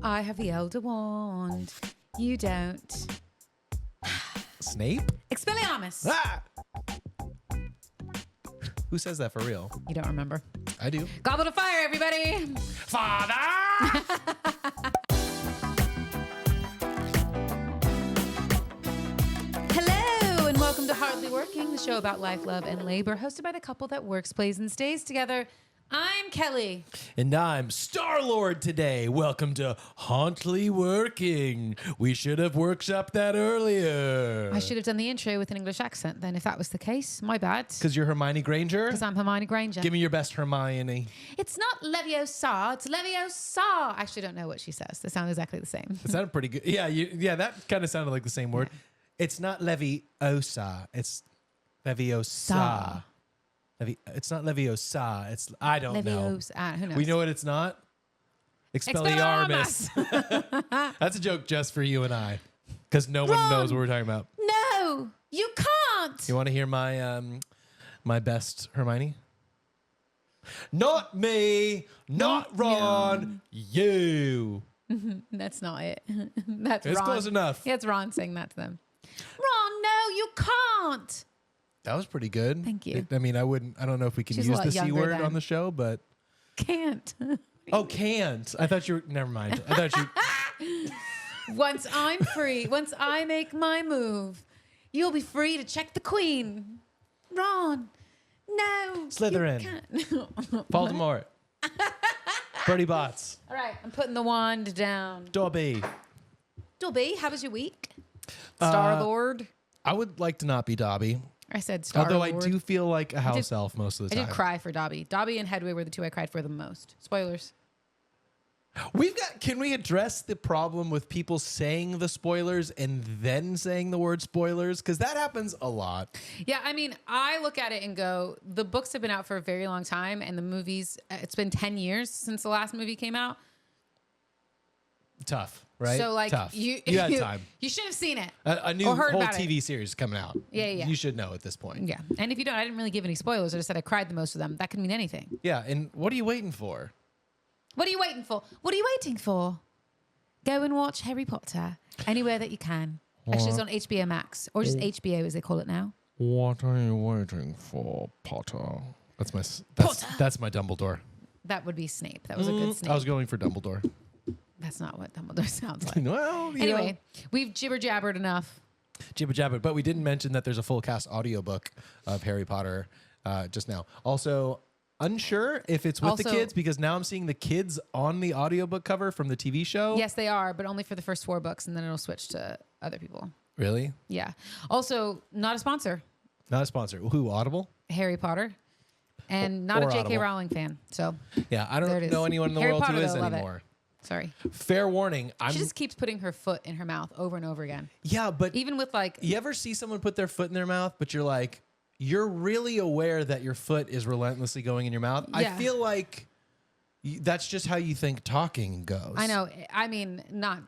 I have the Elder Wand. You don't. Snape? Expelliarmus. Ah! Who says that for real? You don't remember. I do. Goblet of fire, everybody. Father! Hello, and welcome to Hardly Working, the show about life, love, and labor, hosted by the couple that works, plays, and stays together. I'm Kelly. And I'm Star-Lord today. Welcome to Hauntly Working. We should have workshopped that earlier. I should have done the intro with an English accent then, if that was the case. My bad. Because you're Hermione Granger? Because I'm Hermione Granger. Give me your best Hermione. It's not Leviosa, it's Leviosa. I actually don't know what she says. They sound exactly the same. It sounded pretty good. Yeah, that kind of sounded like the same word. Yeah. It's not Leviosa. It's Leviosa. It's not Leviosa. It's I don't know. Who knows? We know what it's not. Expelliarmus. That's a joke just for you and I, because no one knows what we're talking about. No, you can't. You want to hear my my best Hermione? Not me, not Ron, you. That's not it. That's It's Ron. close enough. Yeah, it's Ron saying that to them. Ron, no, you can't. That was pretty good. Thank you. I don't know if we can She's a use lot the C younger word than- on the show, but Can't. oh, can't. I thought you were. Never mind. I thought you. Once I'm free, once I make my move, you'll be free to check the queen. Ron, no. Slytherin. You can't. Voldemort. Birdie Bots. All right, I'm putting the wand down. Dobby. Dobby, how was your week? Star-Lord. I would like to not be Dobby. I said Star-Lord. Although I do feel like a house elf most of the I time. did cry for Dobby. Dobby and Hedwig were the two I cried for the most. Spoilers. Can we address the problem with people saying the spoilers and then saying the word spoilers? Because that happens a lot. Yeah, I mean, I look at it and go, the books have been out for a very long time, and the movies, it's been 10 years since the last movie came out. Tough, right? So, like, Tough. you had time. You should have seen it. A new or heard whole about TV series coming out. Yeah. You should know at this point. Yeah. And if you don't, I didn't really give any spoilers. I just said I cried the most of them. That could mean anything. Yeah, and what are you waiting for? What are you waiting for? What are you waiting for? Go and watch Harry Potter anywhere that you can. Actually, it's on HBO Max, or just HBO as they call it now. What are you waiting for, Potter? That's my Dumbledore. That would be Snape. That was a good Snape. I was going for Dumbledore. That's not what Dumbledore sounds like. Well, Anyway, we've jibber-jabbered enough. Jibber-jabber. But we didn't mention that there's a full cast audiobook of Harry Potter just now. Also, unsure if it's with the kids, because now I'm seeing the kids on the audiobook cover from the TV show. Yes, they are, but only for the first 4 books, and then it'll switch to other people. Really? Yeah. Also, not a sponsor. Not a sponsor. Who, Audible? Harry Potter. And not a J.K. Audible. Rowling fan. So, Yeah, I There it don't is. know anyone in the Harry world Potter, who is though, love it. anymore. sorry. Fair warning. She just keeps putting her foot in her mouth over and over again. Yeah, but Even with like... you ever see someone put their foot in their mouth, but you're like, you're really aware that your foot is relentlessly going in your mouth? Yeah. I feel like that's just how you think talking goes. I know. I mean, not...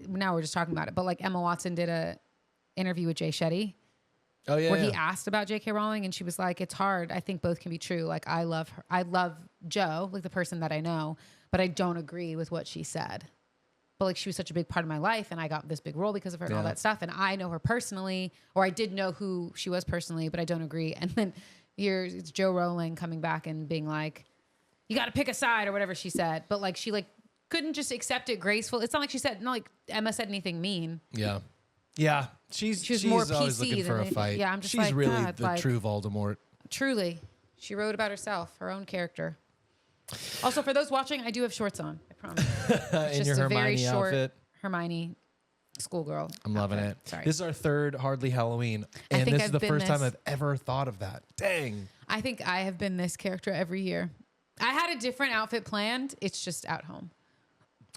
Now we're just talking about it, but like Emma Watson did a interview with Jay Shetty. Oh, yeah. Where he asked about J.K. Rowling, and she was like, it's hard. I think both can be true. Like, I love her. I love Jo, like the person that I know, but I don't agree with what she said. But like, she was such a big part of my life, and I got this big role because of her and all that stuff. And I know her personally, or I did know who she was personally, but I don't agree. And then it's Joe Rowling coming back and being like, you got to pick a side or whatever she said. But like, she like couldn't just accept it graceful. It's not like she said, not like Emma said anything mean. Yeah. Yeah. She's more always PC looking for a than fight. yeah, I'm just she's like, really God, the like- true Voldemort. Truly. She wrote about herself, her own character. Also, for those watching, I do have shorts on. I promise. It's In your a very Hermione short outfit. Hermione schoolgirl. I'm loving it. Sorry. This is our third Hardly Halloween. And think this is I've the been first time this- I've ever thought of that. Dang. I think I have been this character every year. I had a different outfit planned. It's just at home.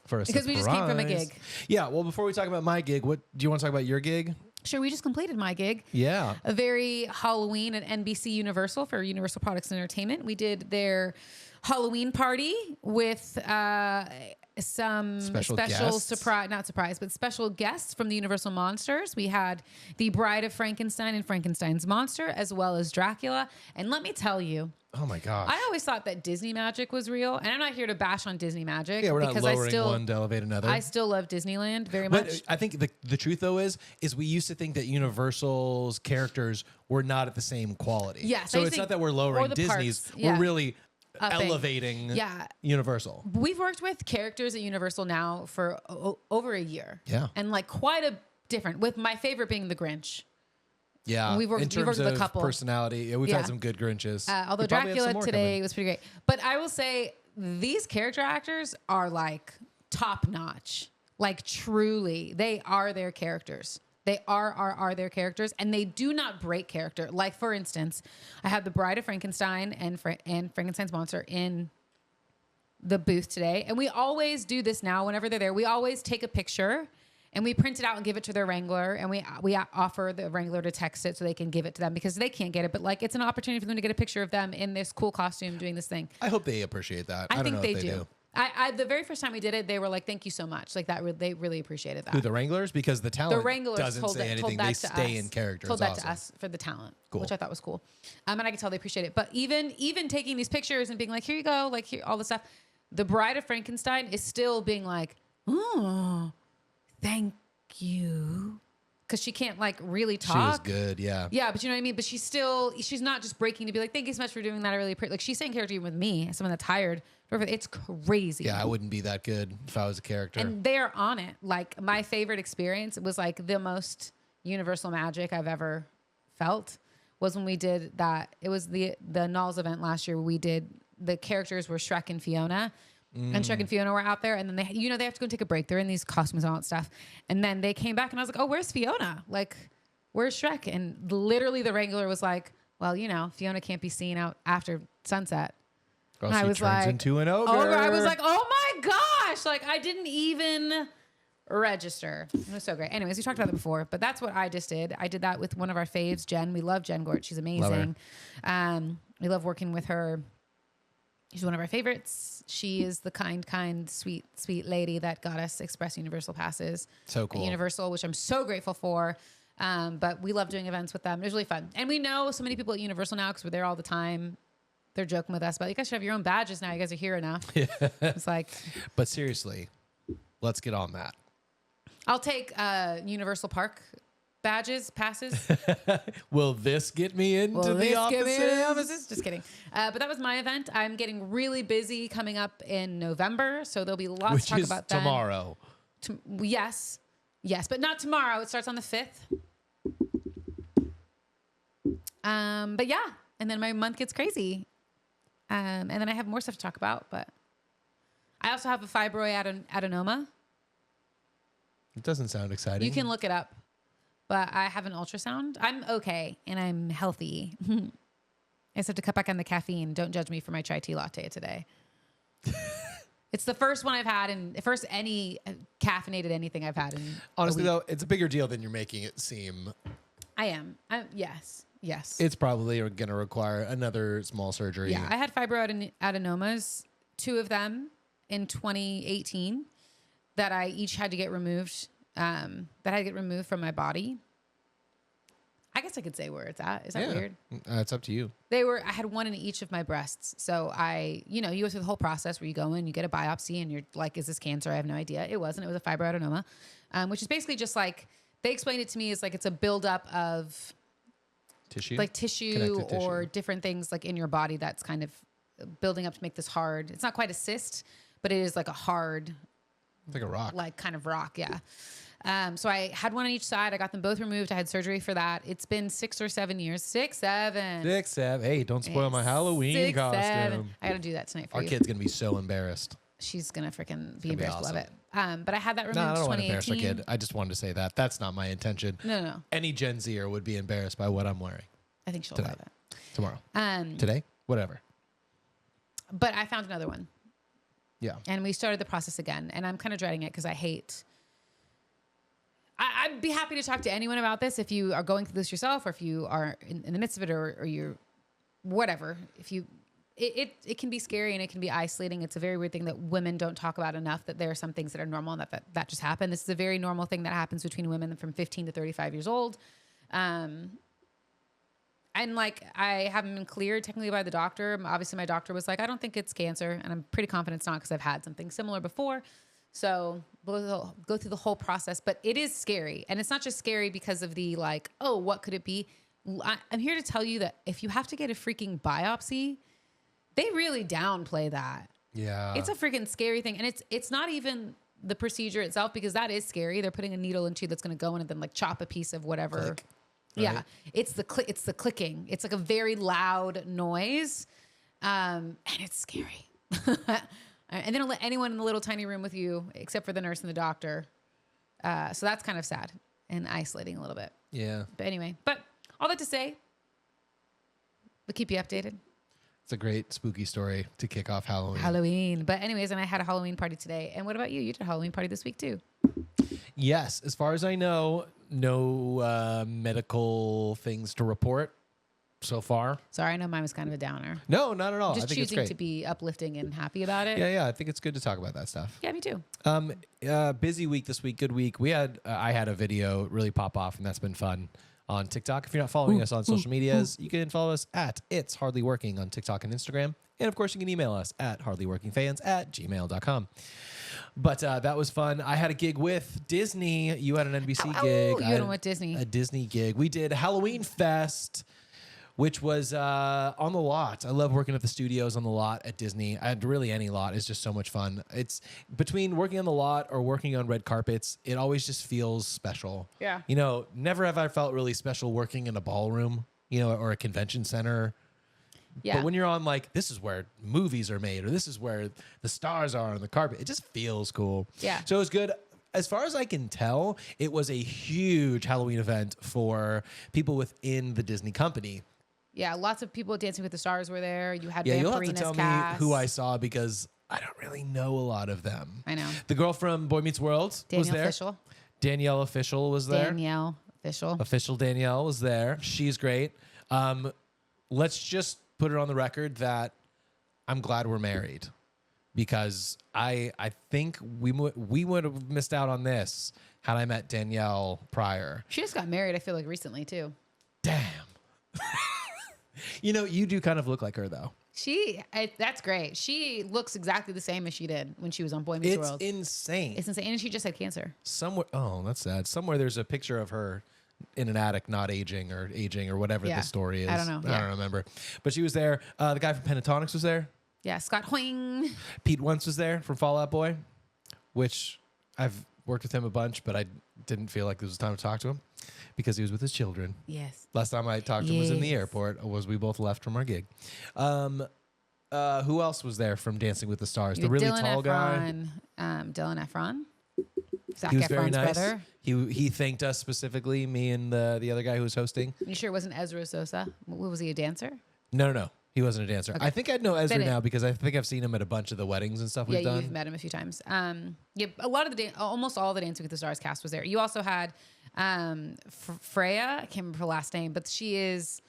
Because we just came from a gig. Yeah. Well, before we talk about my gig, what do you want to talk about your gig? Sure, we just completed my gig. Yeah. A very Halloween at NBC Universal for Universal Products and Entertainment. We did their Halloween party with some Special special guests? surprise, not surprise, but special guests from the Universal Monsters. We had the Bride of Frankenstein and Frankenstein's Monster, as well as Dracula. And let me tell you, Oh my gosh. I always thought that Disney magic was real. And I'm not here to bash on Disney magic. Yeah, we're not because lowering one to elevate another. I still love Disneyland very much. But I think the truth though is we used to think that Universal's characters were not at the same quality. Yeah, So I it's think- not that we're or lowering the Disney's. parks, yeah. We're really Upping. elevating Yeah. Universal. We've worked with characters at Universal now for over a year. Yeah. And like quite a different, with my favorite being the Grinch. Yeah. We've worked- in we've terms worked with a of couple. personality, yeah, we've Yeah. had some good Grinches. Although We probably have some Dracula more today coming. was pretty great. But I will say these character actors are like top notch. Like truly, they are their characters. They are their characters, and they do not break character. Like for instance, I had the Bride of Frankenstein and Frankenstein's Monster in the booth today, and we always do this now. Whenever they're there, we always take a picture and we print it out and give it to their wrangler, and we offer the wrangler to text it so they can give it to them because they can't get it. But like, it's an opportunity for them to get a picture of them in this cool costume doing this thing. I hope they appreciate that. I don't think know they if do. I the very first time we did it, they were like, "Thank you so much." Like that, they really appreciated that. Who, the Wranglers? Because the talent The Wranglers doesn't told say that, anything. told that They to stay us. in character. Told It's that awesome. to us for the talent, Cool. which I thought was cool. And I could tell they appreciate it. But even taking these pictures and being like, "Here you go," like here, all the stuff. The Bride of Frankenstein is still being like, "Oh, thank you," because she can't like really talk. She was good. Yeah. Yeah, but you know what I mean? But she's not just breaking to be like, "Thank you so much for doing that. I really appreciate." Like she's saying character even with me, as someone that's hired. It's crazy. Yeah, I wouldn't be that good if I was a character. And they're on it. Like my favorite experience was like the most Universal magic I've ever felt was when we did that. It was the Knowles event last year. We did, the characters were Shrek and Fiona. And Shrek and Fiona were out there, and then they have to go and take a break. They're in these costumes and all that stuff. And then they came back, and I was like, "Oh, where's Fiona? Like, where's Shrek?" And literally, the Wrangler was like, "Well, Fiona can't be seen out after sunset." Or And else I he was turns like, into an ogre. I was like, "Oh my gosh!" Like, I didn't even register. It was so great. Anyways, we talked about it before, but that's what I just did. I did that with one of our faves, Jen. We love Jen Gort. She's amazing. We love working with her. She's one of our favorites. She is the kind, sweet lady that got us Express Universal passes. So cool. At Universal, which I'm so grateful for. But we love doing events with them. It was really fun. And we know so many people at Universal now because we're there all the time. They're joking with us, but you guys should have your own badges now. You guys are here now. Yeah. It's like, but seriously, let's get on that. I'll take Universal Park passes. Will this get me into the offices? Just kidding. But that was my event. I'm getting really busy coming up in November, so there'll be lots Which to talk is about then. tomorrow. Yes, but not tomorrow. It starts on the 5th. But yeah, and then my month gets crazy. And then I have more stuff to talk about, but I also have a fibroid adenoma. It doesn't sound exciting. You can look it up, but I have an ultrasound. I'm okay and I'm healthy. I just have to cut back on the caffeine. Don't judge me for my chai tea latte today. It's the first one I've had, and first any caffeinated anything I've had in Honestly, though, it's a bigger deal than you're making it seem. I am. Yes. It's probably going to require another small surgery. Yeah, I had fibroadenomas, 2 of them in 2018 that I each had to get removed. That had to get removed from my body. I guess I could say where it's at. Is that weird? It's up to you. I had one in each of my breasts. So you go through the whole process where you go in, you get a biopsy, and you're like, is this cancer? I have no idea. It wasn't. It was a fibroadenoma, which is basically just like, they explained it to me as like, it's a buildup of tissue, like tissue or different things like in your body that's kind of building up to make this hard. It's not quite a cyst, but it is like a hard, it's like a rock, like kind of rock. Yeah. So I had one on each side. I got them both removed. I had surgery for that. It's been 6 or 7 years. 6, 7. 6, 7. Hey, don't spoil my Halloween costume. 7. I got to do that tonight for Our you. kid's going to be so embarrassed. She's going to freaking be embarrassed. Awesome. Love it. But I had that removed No, I don't in want to embarrass 2018. our kid. I just wanted to say that. That's not my intention. No. Any Gen Zer would be embarrassed by what I'm wearing. I think she'll Today. love it. Tomorrow. Today? Whatever. But I found another one. Yeah. And we started the process again. And I'm kind of dreading it because I hate... I'd be happy to talk to anyone about this if you are going through this yourself, or if you are in the midst of it, or you're whatever. If you it can be scary and it can be isolating. It's a very weird thing that women don't talk about enough, that there are some things that are normal and that just happen. This is a very normal thing that happens between women from 15 to 35 years old. And like, I haven't been cleared technically by the doctor. Obviously my doctor was like, I don't think it's cancer. And I'm pretty confident it's not, because I've had something similar before. So we'll go through the whole process, but it is scary. And it's not just scary because of the like, oh, what could it be? I'm here to tell you that if you have to get a freaking biopsy, they really downplay that. Yeah. It's a freaking scary thing. And it's not even the procedure itself, because that is scary. They're putting a needle into you that's going to go in and then like chop a piece of whatever. Click, right? Yeah. It's the clicking. It's like a very loud noise. And it's scary. And they don't let anyone in the little tiny room with you except for the nurse and the doctor. So that's kind of sad and isolating a little bit. Yeah. But anyway, all that to say, we'll keep you updated. It's a great spooky story to kick off Halloween. But anyways, and I had a Halloween party today. And what about you? You did a Halloween party this week too. Yes. As far as I know, no medical things to report so far. Sorry, I know mine was kind of a downer. No, not at all. Just I think it's choosing great to be uplifting and happy about it. Yeah. I think it's good to talk about that stuff. Yeah, me too. Busy week this week. Good week. I had a video really pop off, and that's been fun on TikTok. If you're not following us on social medias, you can follow us at It's Hardly Working on TikTok and Instagram. And of course, you can email us at hardlyworkingfans@gmail.com. But that was fun. I had a gig with Disney. You had an NBC gig. You had one with Disney. A Disney gig. We did Halloween Fest, which was on the lot. I love working at the studios on the lot at Disney. Really any lot is just so much fun. It's between working on the lot or working on red carpets, it always just feels special. Yeah. You know, never have I felt really special working in a ballroom, or a convention center. Yeah. But when you're on like, this is where movies are made, or this is where the stars are on the carpet, it just feels cool. Yeah. So it was good. As far as I can tell, it was a huge Halloween event for people within the Disney company. Yeah, lots of people Dancing with the Stars were there. You had You'll have to Vampirina's tell cast. me who I saw, because I don't really know a lot of them. I know. The girl from Boy Meets World was there. Official. Danielle Official was there. Danielle Official. Official Danielle was there. She's great. Let's just put it on the record that I'm glad we're married, because I think we would have missed out on this had I met Danielle prior. She just got married, I feel like, recently too. Damn. You do kind of look like her though. That's great. She looks exactly the same as she did when she was on Boy Meets World. It's insane. It's insane. And she just had cancer. Somewhere, oh, that's sad. Somewhere there's a picture of her in an attic, not aging or whatever the story is. I don't know. I don't remember. But she was there. The guy from Pentatonics was there. Yeah, Scott Hoing. Pete Wentz was there from Fall Out Boy, which I've worked with him a bunch, but I didn't feel like this was time to talk to him because he was with his children. Yes. Last time I talked to him was in the airport. We both left from our gig. Who else was there from Dancing with the Stars? The really tall guy. Dylan Efron. Zac He was Efron's very nice. brother. He thanked us specifically, me and the other guy who was hosting. You sure it wasn't Ezra Sosa? Was he a dancer? No. He wasn't a dancer. Okay. I think I'd know Ezra now because I think I've seen him at a bunch of the weddings and stuff we've done. Yeah, you've met him a few times. A lot of almost all the Dancing with the Stars cast was there. You also had Freya. I can't remember her last name, but she is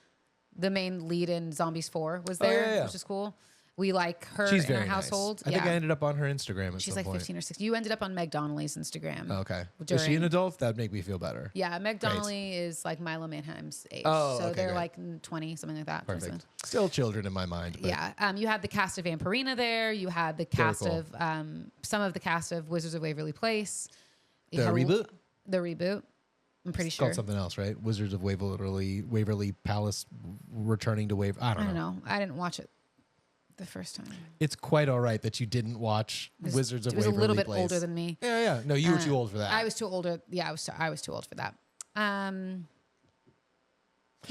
the main lead in Zombies 4 was there, which is cool. We like her. She's in very our household. Nice. I think I ended up on her Instagram at She's some like point. 15 or 16. You ended up on Meg Donnelly's Instagram. Oh, okay. Is she an adult? That'd make me feel better. Yeah, Meg Donnelly is like Milo Manheim's age. Oh, so okay, they're great. like 20, something like that. Perfect. 27. Still children in my mind. But Yeah. You had the cast of Vampirina there. You had the cast cool. of some of the cast of Wizards of Waverly Place. The reboot? The reboot. I'm pretty It's sure. called something else, right? Wizards of Waverly Palace returning to Waverly. I don't know. I didn't watch it the first time. It's quite all right that you didn't watch Wizards of Waverly Place. It was a little bit older than me. Yeah. No, you were too old for that. I was too older. Yeah, I was too old for that. Yeah,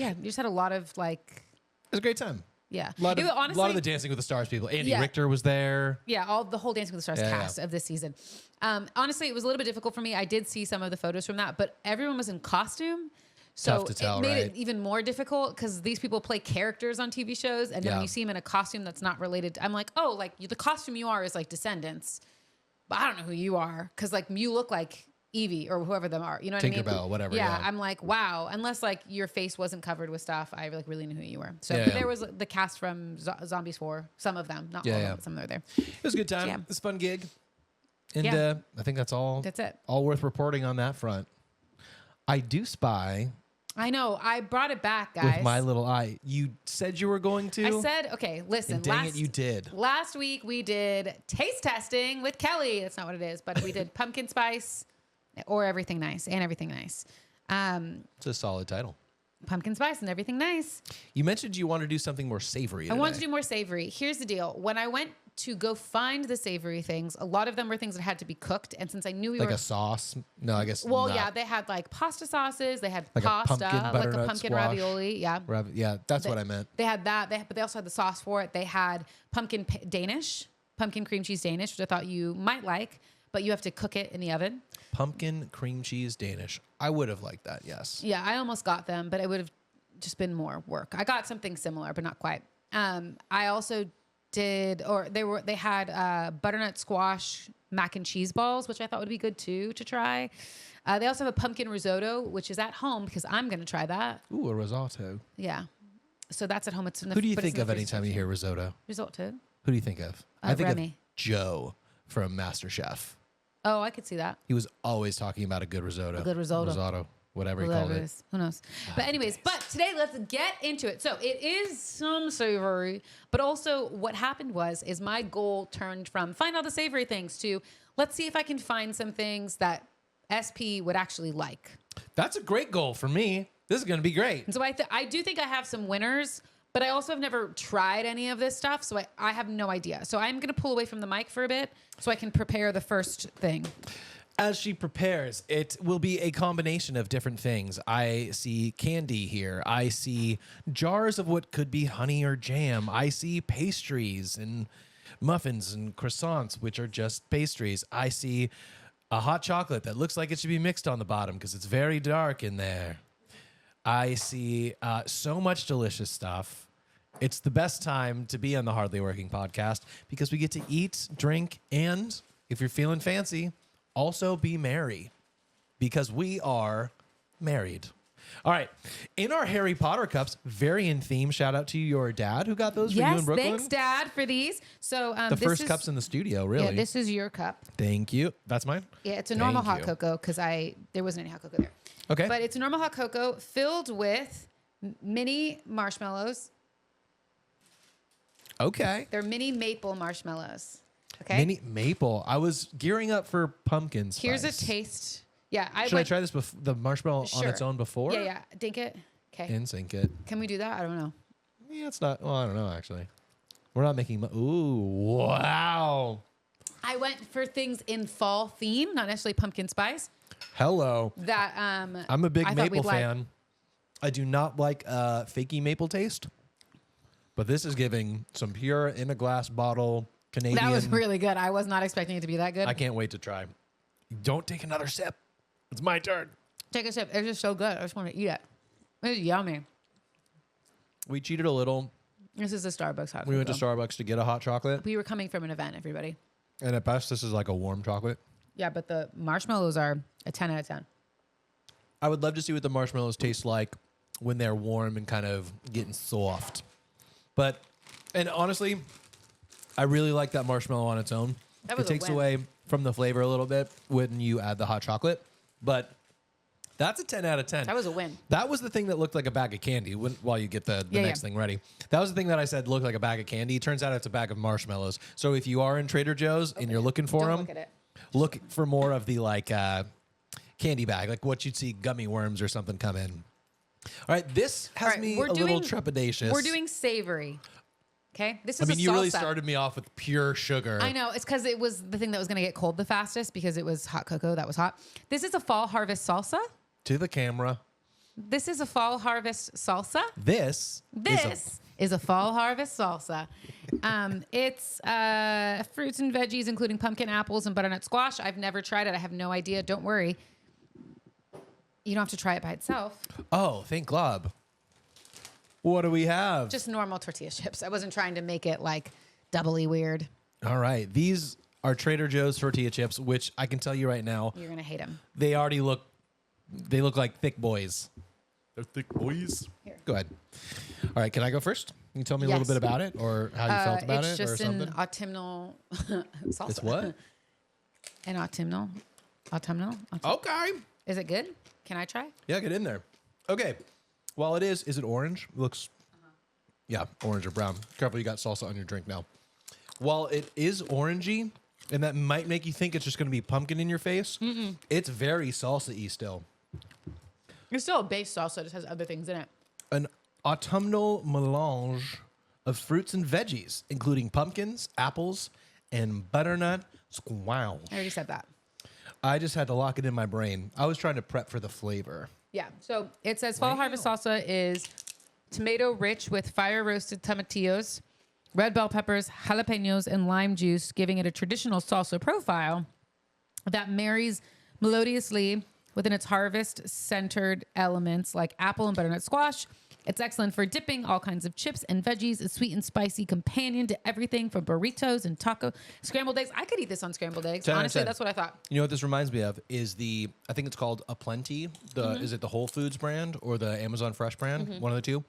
you just had a lot of like. It was a great time. Yeah, A lot of the Dancing with the Stars people. Andy Richter was there. Yeah, the whole Dancing with the Stars cast of this season. Honestly, it was a little bit difficult for me. I did see some of the photos from that, but everyone was in costume. So Tough to tell, it made it even more difficult because these people play characters on TV shows, and then when you see them in a costume that's not related, I'm like, the costume you are is like Descendants, but I don't know who you are because like you look like Evie or whoever them are. You know what I mean? Tinkerbell, whatever. Yeah, Yeah. I'm like, wow. Unless like your face wasn't covered with stuff, I like really knew who you were. So Yeah, but yeah. there was the cast from Zombies 4, some of them, not Yeah, all of yeah. them, but some of them were there. It was a good time. Yeah. It was a fun gig. And Yeah. I think that's all. That's it. All worth reporting on that front. I do spy I know. I brought it back, guys. with my little eye. You said you were going to. I said, okay, listen. And dang it, you did. Last week we did taste testing with Kellie. That's not what it is, but we did pumpkin spice or everything nice and everything nice. It's a solid title. Pumpkin spice and everything nice. You mentioned you want to do something more savory. I wanted to do more savory. Here's the deal. When I went to go find the savory things, a lot of them were things that had to be cooked. And since I knew we like were... a sauce. No, I guess Well, not. yeah, they had like pasta sauces. They had Like a pasta, pumpkin like a butternut pumpkin squash. ravioli. Yeah. Yeah, that's what I meant. They had that. But they also had the sauce for it. They had pumpkin cream cheese Danish, which I thought you might like, but you have to cook it in the oven. Pumpkin cream cheese Danish. I would have liked that, yes. Yeah, I almost got them, but it would have just been more work. I got something similar, but not quite. I also did, or they had butternut squash mac and cheese balls, which I thought would be good too to try. They also have a pumpkin risotto, which is at home because I'm going to try that. Ooh, a risotto. Yeah. So that's at home. It's in the, Who do you but it's think in of the anytime you hear risotto? risotto? Who do you think of? I think Remy. of Joe from MasterChef. Oh, I could see that. He was always talking about a good risotto. A good risotto. Risotto, whatever he Whatever called it it. is. Who knows? But anyways, but today let's get into it. So it is some savory, but also what happened is my goal turned from find all the savory things to let's see if I can find some things that SP would actually like. That's a great goal for me. This is going to be great. And so I do think I have some winners, but I also have never tried any of this stuff. So I have no idea. So I'm going to pull away from the mic for a bit so I can prepare the first thing. As she prepares, it will be a combination of different things. I see candy here. I see jars of what could be honey or jam. I see pastries and muffins and croissants, which are just pastries. I see a hot chocolate that looks like it should be mixed on the bottom because it's very dark in there. I see so much delicious stuff. It's the best time to be on the Hardly Working podcast because we get to eat, drink, and if you're feeling fancy, also be merry because we are married. All right. In our Harry Potter cups, very in theme. Shout out to your dad who got those for you in Brooklyn. Thanks, Dad, for these. So The first cups in the studio, really. Yeah, this is your cup. Thank you. That's mine? Yeah, it's a normal Thank hot you. cocoa because there wasn't any hot cocoa there. Okay. But it's a normal hot cocoa filled with mini marshmallows. Okay. They're mini maple marshmallows. Okay. Mini maple. I was gearing up for pumpkin spice. Here's a taste. Yeah, Should I try this the marshmallow on its Sure. own before? Yeah, yeah. Dink it. Okay. And sink it. Can we do that? I don't know. Yeah, it's not. Well, I don't know actually. We're not making. Ooh, wow. I went for things in fall theme, not necessarily pumpkin spice. Hello. That I'm a big I thought maple we'd like. fan. I do not like fakey maple taste, but this is giving some pure in a glass bottle Canadian. That was really good. I was not expecting it to be that good. I can't wait to try. Don't take another sip. It's my turn. Take a sip. It's just so good. I just want to eat it. It's yummy. We cheated a little. This is a Starbucks hot We went to cocoa. Starbucks to get a hot chocolate, We were coming from an event, everybody. and at best, this is like a warm chocolate. Yeah, but the marshmallows are a 10 out of 10. I would love to see what the marshmallows taste like when they're warm and kind of getting soft. And honestly, I really like that marshmallow on its own. That was It a takes win. away from the flavor a little bit when you add the hot chocolate, but that's a 10 out of 10. That was a win. That was the thing that looked like a bag of candy while you get the Yeah, next yeah. thing ready. That was the thing that I said looked like a bag of candy. Turns out it's a bag of marshmallows. So if you are in Trader Joe's and you're looking for Don't them, look at it. look for more of the candy bag, like what you'd see gummy worms or something come in. All right, this has All right, me we're a little doing- trepidatious. We're doing savory. Okay? This I is mean, a you salsa. really started me off with pure sugar. I know. It's because it was the thing that was going to get cold the fastest because it was hot cocoa that was hot. This is a fall harvest salsa. To the camera. This is a fall harvest salsa. This Is a fall harvest salsa. It's fruits and veggies, including pumpkin, apples, and butternut squash. I've never tried it. I have no idea. Don't worry. You don't have to try it by itself. Oh, thank God. What do we have? Just normal tortilla chips. I wasn't trying to make it like doubly weird. All right. These, are Trader Joe's tortilla chips, which I can tell you right now, You're gonna hate them. they look like thick boys. They're thick boys. Here. Go ahead. All right, can I go first? Can you tell me a little bit about it or how you felt about it's it or just something? an autumnal salsa. It's what? An autumnal. Okay. Is it good? Can I try? Yeah, get in there. Okay. While it is it orange? Looks, yeah, orange or brown. Careful, you got salsa on your drink now. While it is orangey, and that might make you think it's just going to be pumpkin in your face, it's very salsa-y still. It's still a base salsa. It just has other things in it. An autumnal melange of fruits and veggies, including pumpkins, apples, and butternut squash. I already said that. I just had to lock it in my brain. I was trying to prep for the flavor. Yeah. So it says fall harvest salsa is tomato rich with fire roasted tomatillos, red bell peppers, jalapenos, and lime juice, giving it a traditional salsa profile that marries melodiously within its harvest centered elements like apple and butternut squash. It's excellent for dipping all kinds of chips and veggies, a sweet and spicy companion to everything from burritos and taco, scrambled eggs. I could eat this on scrambled eggs. 10 out of Honestly, 10. that's what I thought. You know what this reminds me of is I think it's called Aplenty. Is it the Whole Foods brand or the Amazon Fresh brand? One of the two.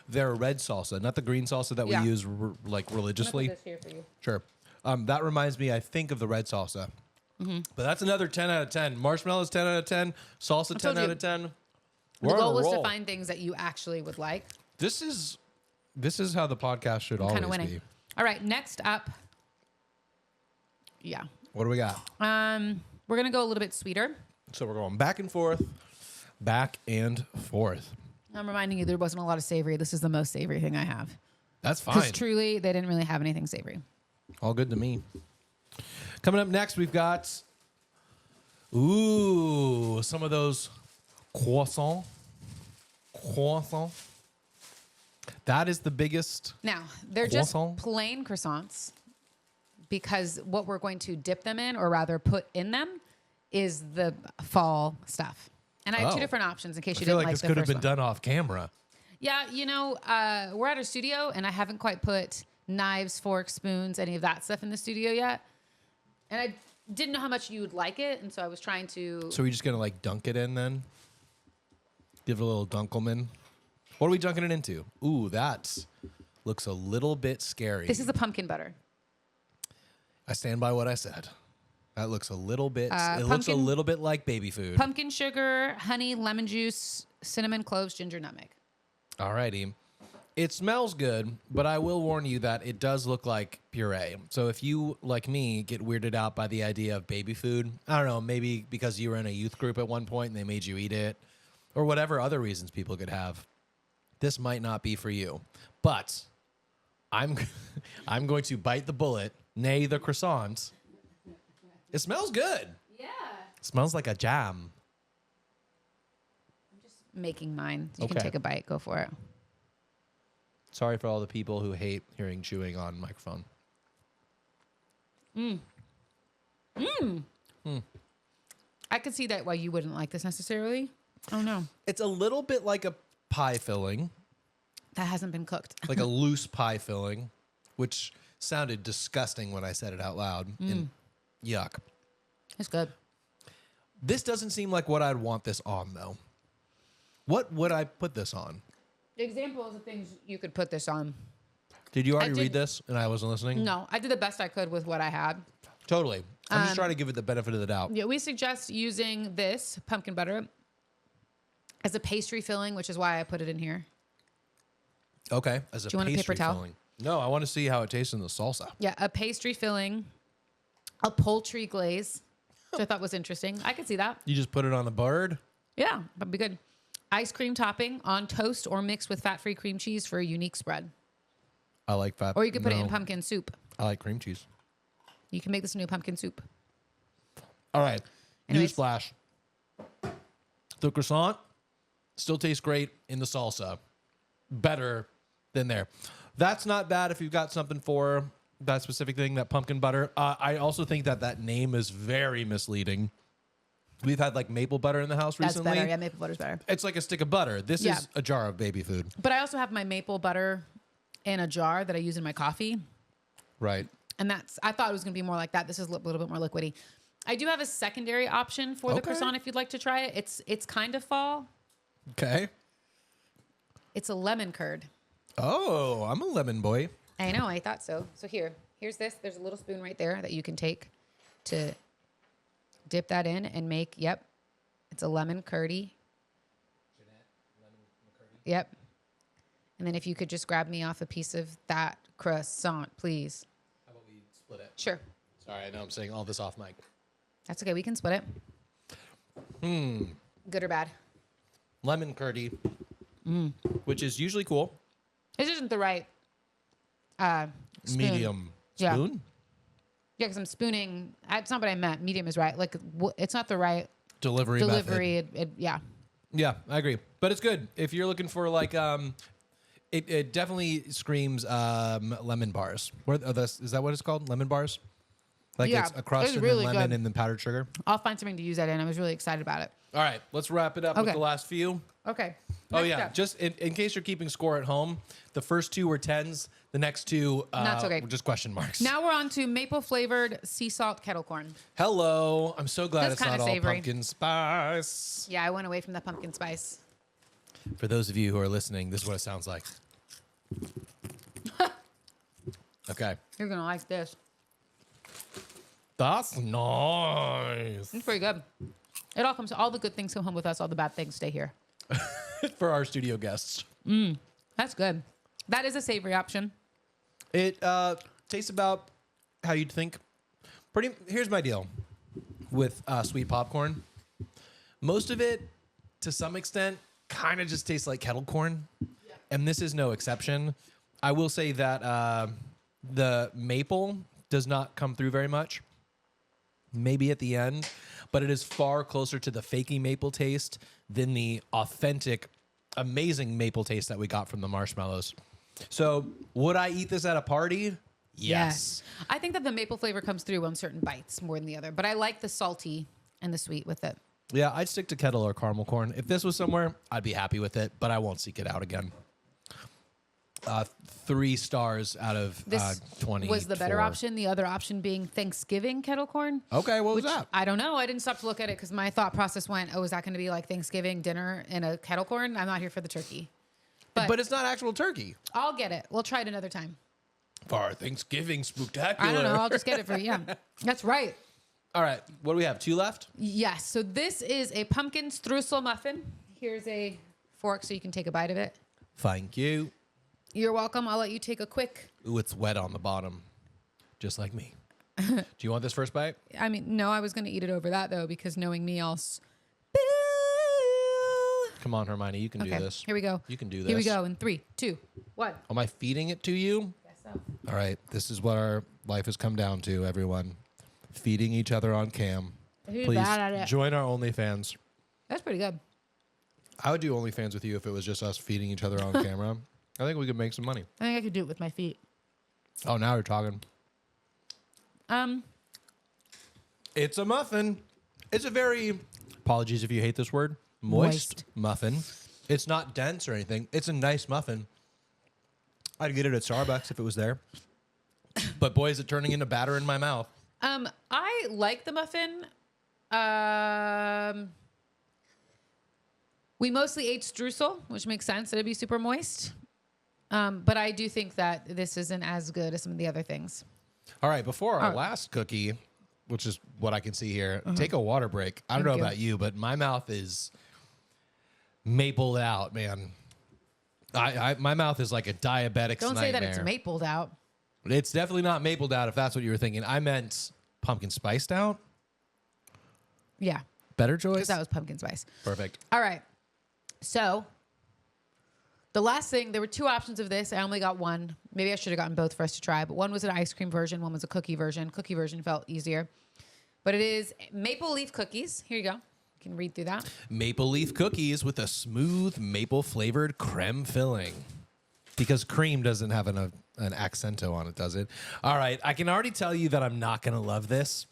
They're a red salsa, not the green salsa that we use like religiously. This here for you. Sure. That reminds me, I think, of the red salsa. But that's another 10 out of 10. Marshmallows 10 out of 10. Salsa 10 out of 10. The goal was to find things that you actually would like. This is how the podcast should always Winning. be. All right, next up. Yeah. What do we got? We're gonna go a little bit sweeter. So we're going back and forth, back and forth. I'm reminding you there wasn't a lot of savory. This is the most savory thing I have. That's fine. Because truly, they didn't really have anything savory. All good to me. Coming up next, we've got some of those croissant. That is the biggest. Now, they're croissant. just plain croissants because what we're going to dip them in, or rather put in them, is the fall stuff. And I have two different options in case you I feel didn't like like this could have been one. done off camera. Yeah, we're at a studio, and I haven't quite put knives, forks, spoons, any of that stuff in the studio yet. And I didn't know how much you would like it, and so I was trying to... So we're just going to dunk it in then? Give it a little dunkelman. What are we dunking it into? Ooh, that looks a little bit scary. This is the pumpkin butter. I stand by what I said. That looks a little bit... it looks a little bit like baby food. Pumpkin sugar, honey, lemon juice, cinnamon, cloves, ginger, nutmeg. All righty. It smells good, but I will warn you that it does look like puree. So if you, like me, get weirded out by the idea of baby food, I don't know, maybe because you were in a youth group at one point and they made you eat it, or whatever other reasons people could have, this might not be for you. But I'm going to bite the bullet, nay the croissant. It smells good. Yeah. It smells like a jam. I'm just making mine. You Okay. can take a bite. Go for it. Sorry for all the people who hate hearing chewing on microphone. I could see that why you wouldn't like this necessarily. Oh, no. It's a little bit like a pie filling, That hasn't been cooked. like a loose pie filling, which sounded disgusting when I said it out loud. And yuck. It's good. This doesn't seem like what I'd want this on, though. What would I put this on? Examples of things you could put this on. Did you already did- read this and I wasn't listening? No, I did the best I could with what I had. Totally. I'm just trying to give it the benefit of the doubt. Yeah, we suggest using this pumpkin butter as a pastry filling, which is why I put it in here. Okay. As a Do you want a paper pastry towel? filling. No, I want to see how it tastes in the salsa. Yeah, a pastry filling, a poultry glaze, which I thought was interesting. I could see that. You just put it on a bird? Yeah, that'd be good. Ice cream topping on toast or mixed with fat-free cream cheese for a unique spread. I like fat. Or you could put it in no, pumpkin soup. I like cream cheese. You can make this into a pumpkin soup. All right. Anyways. Newsflash. The croissant still tastes great in the salsa. Better than there. That's not bad if you've got something for that specific thing, that pumpkin butter. I also think that name is very misleading. We've had like maple butter in the house That's recently. better. Yeah, maple butter's better. It's like a stick of butter. This Yeah. is a jar of baby food. But I also have my maple butter in a jar that I use in my coffee. Right. And I thought it was going to be more like that. This is a little bit more liquidy. I do have a secondary option for the croissant if you'd like to try it. It's kind of fall. Okay. It's a lemon curd. Oh, I'm a lemon boy. I know. I thought so. So here's this. There's a little spoon right there that you can take to dip that in and make. Yep. It's a lemon curdy. Yep. And then if you could just grab me off a piece of that croissant, please. How about we split it? Sure. Sorry, I know I'm saying all this off mic. That's okay. We can split it. Good or bad? Lemon curdy, which is usually cool. This isn't the right spoon. Medium Yeah. spoon? Yeah, because I'm spooning. That's not what I meant. Medium is right. Like, it's not the right Delivery method. Yeah. Yeah, I agree. But it's good. If you're looking for like, it definitely screams lemon bars. Is that what it's called? Lemon bars? Like Yeah, it's a crust it's and really then lemon good. and then powdered sugar. I'll find something to use that in. I was really excited about it. All right, let's wrap it up with Okay. the last few. Okay. Oh Next yeah, up. just in case you're keeping score at home, the first two were 10s. The next two That's okay. were just question marks. Now we're on to maple flavored sea salt kettle corn. Hello, I'm so glad That's it's not kinda all savory. pumpkin spice. Yeah, I went away from the pumpkin spice. For those of you who are listening, this is what it sounds like. Okay. You're going to like this. That's nice. It's pretty good. All the good things come home with us. All the bad things stay here. For our studio guests. That's good. That is a savory option. It tastes about how you'd think. Here's my deal with sweet popcorn. Most of it, to some extent, kind of just tastes like kettle corn. And this is no exception. I will say that the maple does not come through very much. Maybe at the end, but it is far closer to the fakey maple taste than the authentic, amazing maple taste that we got from the marshmallows. So, would I eat this at a party? Yes. I think that the maple flavor comes through on certain bites more than the other, but I like the salty and the sweet with it. Yeah, I'd stick to kettle or caramel corn. If this was somewhere, I'd be happy with it, but I won't seek it out again. 3 stars out of This 20. was the better option. The other option being Thanksgiving kettle corn. Okay, what was that? I don't know. I didn't stop to look at it because my thought process went, oh, is that going to be like Thanksgiving dinner in a kettle corn? I'm not here for the turkey. But it's not actual turkey. I'll get it. We'll try it another time. For our Thanksgiving spectacular. I don't know. I'll just get it for you. Yeah, that's right. All right, what do we have? 2 left? Yes. So this is a pumpkin streusel muffin. Here's a fork so you can take a bite of it. Thank you. You're welcome. I'll let you take a quick. Ooh, it's wet on the bottom, just like me. Do you want this first bite? I mean, no, I was going to eat it over that though because knowing me, I'll. Come on, Hermione, you can do this. Here we go. You can do this. Here we go. In 3, 2, 1. Am I feeding it to you? Guess so. All right, this is what our life has come down to, everyone. Feeding each other on cam. Who's Please bad at it? join our OnlyFans. That's pretty good. I would do OnlyFans with you if it was just us feeding each other on camera. I think we could make some money. I think I could do it with my feet. Oh, now you're talking. It's a muffin. It's a very, apologies if you hate this word, moist muffin. It's not dense or anything. It's a nice muffin. I'd get it at Starbucks if it was there. But boy, is it turning into batter in my mouth. I like the muffin. We mostly ate streusel, which makes sense. It'd be super moist. But I do think that this isn't as good as some of the other things. All right, before our last cookie, which is what I can see here, take a water break. I don't know about you, but my mouth is mapled out, man. My mouth is like a diabetic's Don't say nightmare. that it's mapled out. It's definitely not mapled out if that's what you were thinking. I meant pumpkin spiced out. Yeah, Better choice? because that was pumpkin spice. Perfect. All right. So the last thing, there were 2 options of this. I only got one. Maybe I should have gotten both for us to try, but one was an ice cream version. One was a cookie version. Cookie version felt easier, but it is maple leaf cookies. Here you go. You can read through that. Maple leaf cookies with a smooth maple flavored creme filling. Because cream doesn't have an accento on it, does it? All right, I can already tell you that I'm not going to love this.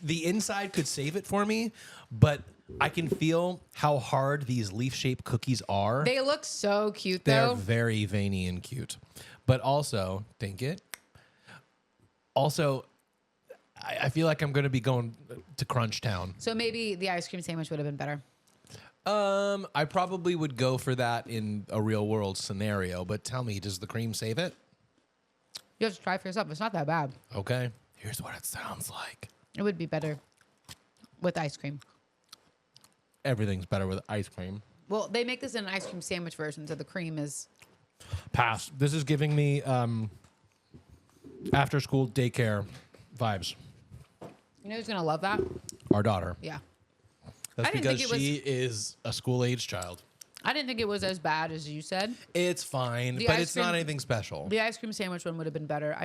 The inside could save it for me, but I can feel how hard these leaf-shaped cookies are. They look so cute, They're though. very veiny and cute. But also, think it. Also, I feel like I'm going to be going to Crunch Town. So maybe the ice cream sandwich would have been better. I probably would go for that in a real world scenario, but tell me, does the cream save it? You have to try for yourself. It's not that bad. Okay. Here's what it sounds like. It would be better with ice cream. Everything's better with ice cream. Well, they make this in an ice cream sandwich version, so the cream is... Pass. This is giving me after school daycare vibes. You know who's going to love that? Our daughter. Yeah. That's I didn't because think it she is a school-age child. I didn't think it was as bad as you said. It's fine, but it's not anything special. The ice cream sandwich one would have been better.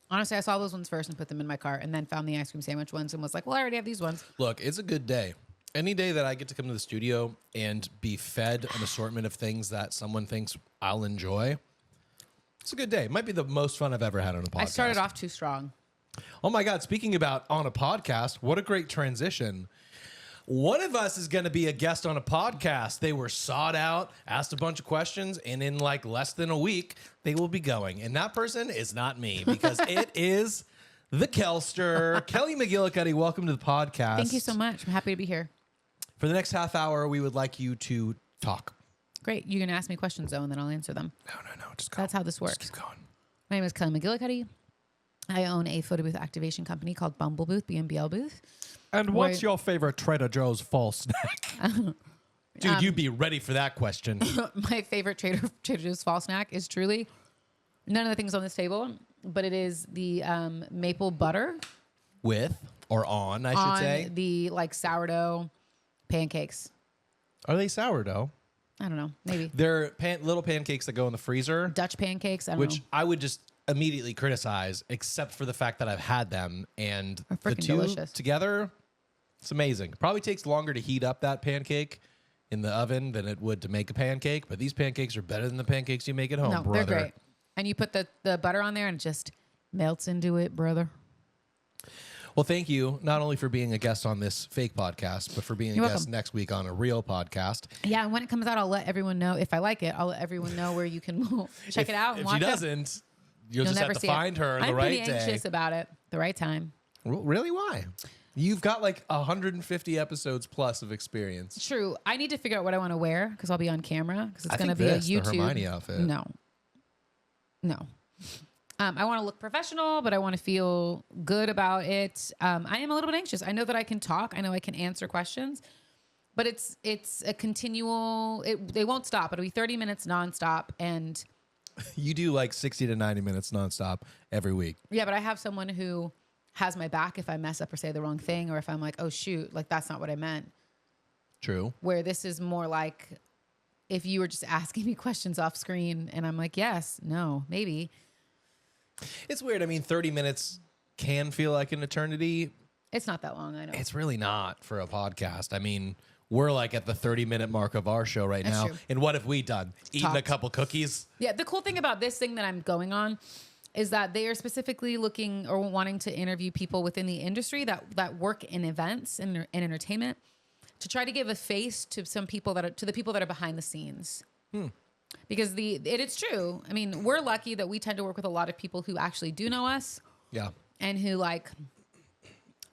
Honestly, I saw those ones first and put them in my cart and then found the ice cream sandwich ones and was like, well, I already have these ones. Look, it's a good day. Any day that I get to come to the studio and be fed an assortment of things that someone thinks I'll enjoy, it's a good day. It might be the most fun I've ever had on a podcast. I started off too strong. Oh my God, speaking about on a podcast, what a great transition. One of us is going to be a guest on a podcast. They were sought out, asked a bunch of questions, and in like less than a week, they will be going. And that person is not me because it is the Kelster. Kellie McGillicuddy, welcome to the podcast. Thank you so much. I'm happy to be here. For the next half hour, we would like you to talk. Great. You're going to ask me questions, though, and then I'll answer them. No. Just go. That's how this works. Just keep going. My name is Kellie McGillicuddy. I own a photo booth activation company called Bumble Booth, BMBL Booth. And what's your favorite Trader Joe's fall snack? Dude, you'd be ready for that question. My favorite Trader Joe's fall snack is truly none of the things on this table, but it is the maple butter. With or on, I should say. The like sourdough pancakes. Are they sourdough? I don't know. Maybe. They're little pancakes that go in the freezer. Dutch pancakes. I don't know. Which I would just immediately criticize, except for the fact that I've had them and the two delicious. Together, it's amazing. Probably takes longer to heat up that pancake in the oven than it would to make a pancake, but these pancakes are better than the pancakes you make at home, brother. They're great. And you put the butter on there and it just melts into it, brother. Well, thank you not only for being a guest on this fake podcast, but for being a guest next week on a real podcast. Yeah, and when it comes out, I'll let everyone know. If I like it, I'll let everyone know where you can check it out and watch it. If she doesn't, you'll just have to find her the right day. I'm pretty anxious about it. The right time. Really? Why? You've got like 150 episodes plus of experience. True. I need to figure out what I want to wear because I'll be on camera because it's going to be a YouTube. The Hermione outfit. No. I want to look professional, but I want to feel good about it. I am a little bit anxious. I know that I can talk. I know I can answer questions, but it's a continual. They won't stop. It'll be 30 minutes nonstop, and you do like 60 to 90 minutes nonstop every week. Yeah, but I have someone who has my back if I mess up or say the wrong thing, or if I'm like, oh shoot, like that's not what I meant. True. Where this is more like if you were just asking me questions off screen, and I'm like, yes, no, maybe. It's weird. I mean, 30 minutes can feel like an eternity. It's not that long, I know. It's really not for a podcast. I mean, we're like at the 30-minute mark of our show right now. True. And what have we done? Eaten a couple cookies? Yeah, the cool thing about this thing that I'm going on is that they are specifically looking or wanting to interview people within the industry that work in events and entertainment to try to give a face to some people to the people that are behind the scenes. Because it's true. I mean, we're lucky that we tend to work with a lot of people who actually do know us. Yeah. And who like,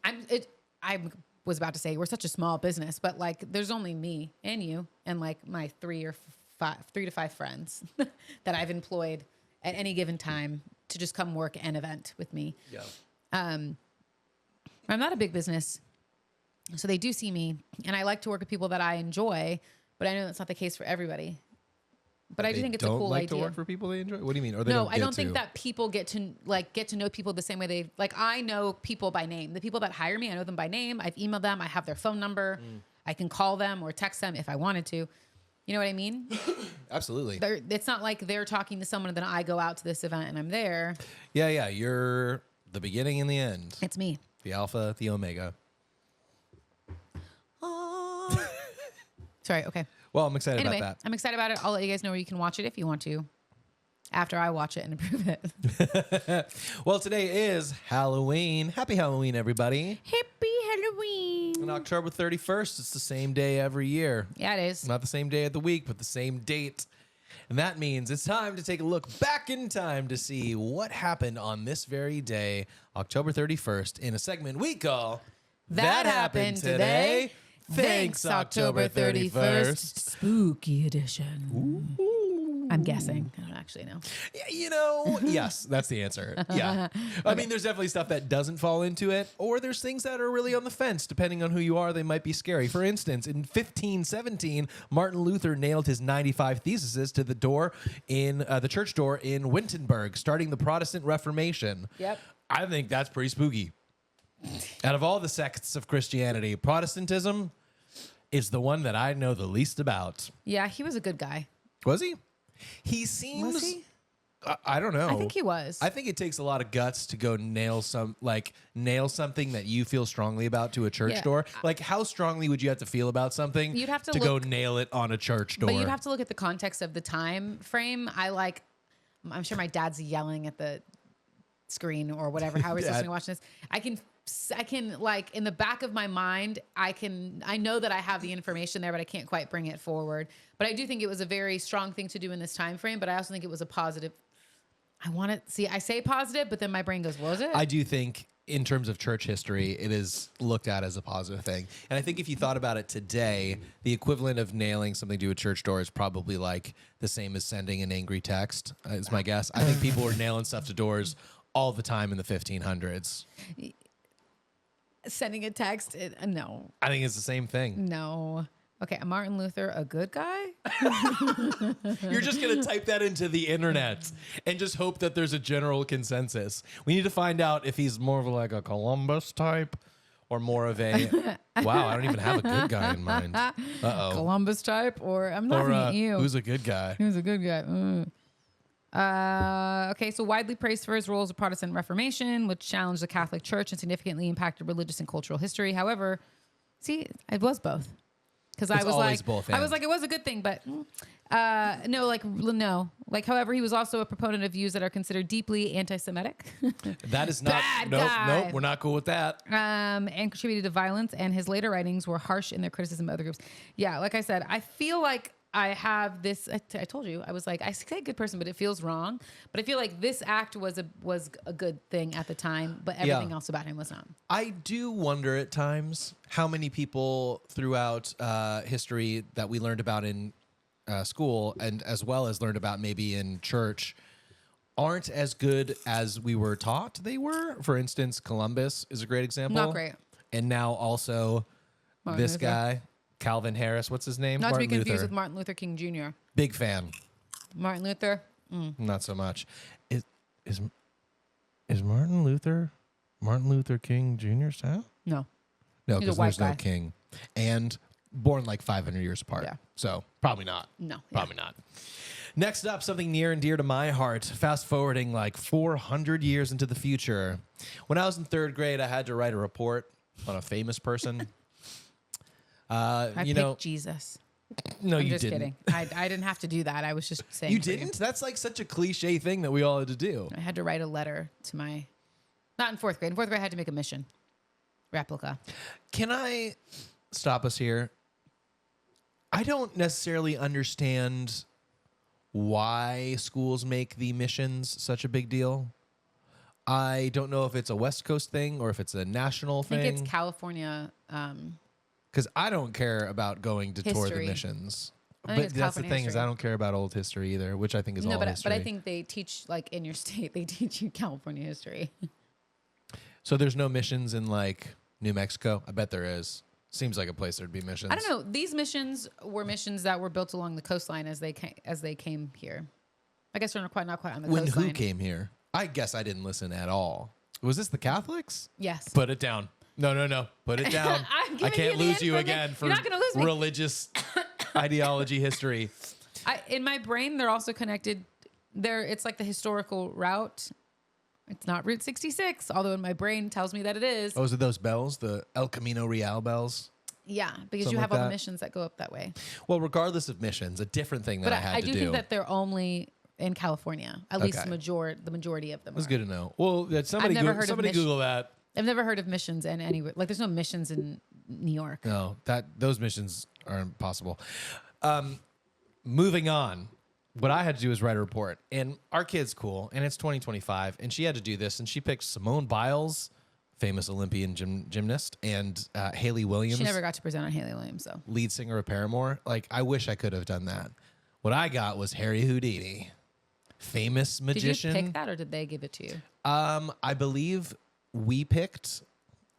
I was about to say we're such a small business, but like there's only me and you and like my 3 to 5 friends that I've employed at any given time to just come work an event with me. Yeah. I'm not a big business, so they do see me, and I like to work with people that I enjoy, but I know that's not the case for everybody. But I do think it's a cool idea. To work for people they enjoy? What do you mean? Or I don't think that people get to know people the same way they like. I know people by name. The people that hire me, I know them by name. I've emailed them. I have their phone number. I can call them or text them if I wanted to. You know what I mean? Absolutely. It's not like they're talking to someone and then I go out to this event and I'm there. Yeah. You're the beginning and the end. It's me. The alpha, the omega. Sorry. Okay. Well, I'm excited about that. I'm excited about it. I'll let you guys know where you can watch it if you want to. After I watch it and approve it. Well, today is Halloween. Happy Halloween, everybody. Happy Halloween. On October 31st, it's the same day every year. Yeah, it is. Not the same day of the week, but the same date And that means it's time to take a look back in time to see what happened on this very day, October 31st, in a segment we call That Happened Today. Thanks, October 31st. Spooky edition. I'm guessing. I don't actually know. Yes, that's the answer. Yeah. I mean, there's definitely stuff that doesn't fall into it, or there's things that are really on the fence. Depending on who you are, they might be scary. For instance, in 1517, Martin Luther nailed his 95 theses to the door in the church door in Wittenberg, starting the Protestant Reformation. Yep. I think that's pretty spooky. Out of all the sects of Christianity, Protestantism is the one that I know the least about. Yeah, he was a good guy. Was he? He seems. Was he? I don't know. I think he was. I think it takes a lot of guts to go nail something that you feel strongly about to a church door. Like, how strongly would you have to feel about something? You'd have to go nail it on a church door. But you'd have to look at the context of the time frame. I'm sure my dad's yelling at the screen or whatever. How we're supposed to watch this? I can like in the back of my mind, I know that I have the information there, but I can't quite bring it forward. But I do think it was a very strong thing to do in this time frame. But I also think it was a positive. I say positive, but then my brain goes, was it? I do think in terms of church history, it is looked at as a positive thing. And I think if you thought about it today, the equivalent of nailing something to a church door is probably like the same as sending an angry text, is my guess. I think people were nailing stuff to doors all the time in the 1500s. Sending a text? No. I think it's the same thing. No. Okay, Martin Luther, a good guy? You're just going to type that into the internet and just hope that there's a general consensus. We need to find out if he's more of like a Columbus type or more of a, wow, I don't even have a good guy in mind. Uh-oh. Columbus type, or I'm laughing at you. Who's a good guy? Who's a good guy? Okay, so widely praised for his role as a Protestant Reformation, which challenged the Catholic Church and significantly impacted religious and cultural history. However, it was both. Because I was like, it was a good thing, but no. However, he was also a proponent of views that are considered deeply anti-Semitic. That is not, nope, we're not cool with that. And contributed to violence, and his later writings were harsh in their criticism of other groups. Yeah, like I said, I feel like I have this. I told you, I was like, I say good person, but it feels wrong. But I feel like this act was a good thing at the time, but everything else about him was not. I do wonder at times how many people throughout history that we learned about in school, and as well as learned about maybe in church, aren't as good as we were taught they were. For instance, Columbus is a great example. Not great. And now also Martin this Luther. guy. Calvin Harris, what's his name? Not Martin to be confused Luther. with Martin Luther King Jr. Big fan. Martin Luther? Not so much. Is Martin Luther King Jr. style? No. No, He's a because white there's no guy. king. And born like 500 years apart. Yeah. So probably not. No. Probably not. Next up, something near and dear to my heart. Fast forwarding like 400 years into the future. When I was in third grade, I had to write a report on a famous person. I picked Jesus. No, I'm you just didn't. kidding. I didn't have to do that. I was just saying. You didn't? That's like such a cliche thing that we all had to do. I had to write a letter to not in fourth grade. In fourth grade, I had to make a mission replica. Can I stop us here? I don't necessarily understand why schools make the missions such a big deal. I don't know if it's a West Coast thing or if it's a national thing. I think it's California. Because I don't care about going to tour the History. missions. I think But it's that's the California thing is history. I don't care about old history either, which I think is all but history. I think they teach like in your state. They teach you California history. So there's no missions in like New Mexico? I bet there is. Seems like a place there'd be missions. I don't know. These missions were missions that were built along the coastline as they came here. I guess they're not quite on the When coastline. who came here? I guess I didn't listen at all. Was this the Catholics? Yes. Put it down. No. Put it down. I'm I giving can't you the lose you information. again for You're not gonna lose me. religious ideology history. In my brain, they're also connected. It's like the historical route. It's not Route 66, although in my brain tells me that it is. Oh, is it those bells? The El Camino Real bells? Yeah, because Something you have like all the that. missions that go up that way. Well, regardless of missions, a different thing that But I had I to do do. think that they're only in California. At least Okay. the majority of them That's are. good to know. Well, somebody, never heard of somebody mission- Google that. I've never heard of missions in anywhere. Like, there's no missions in New York. No, those missions are impossible. Moving on. what I had to do was write a report. And our kid's cool, and it's 2025, and she had to do this, and she picked Simone Biles, famous Olympian gymnast, and Haley Williams. She never got to present on Haley Williams, though. Lead singer of Paramore. Like, I wish I could have done that. What I got was Harry Houdini, famous magician. Did you pick that, or did they give it to you? I believe we picked.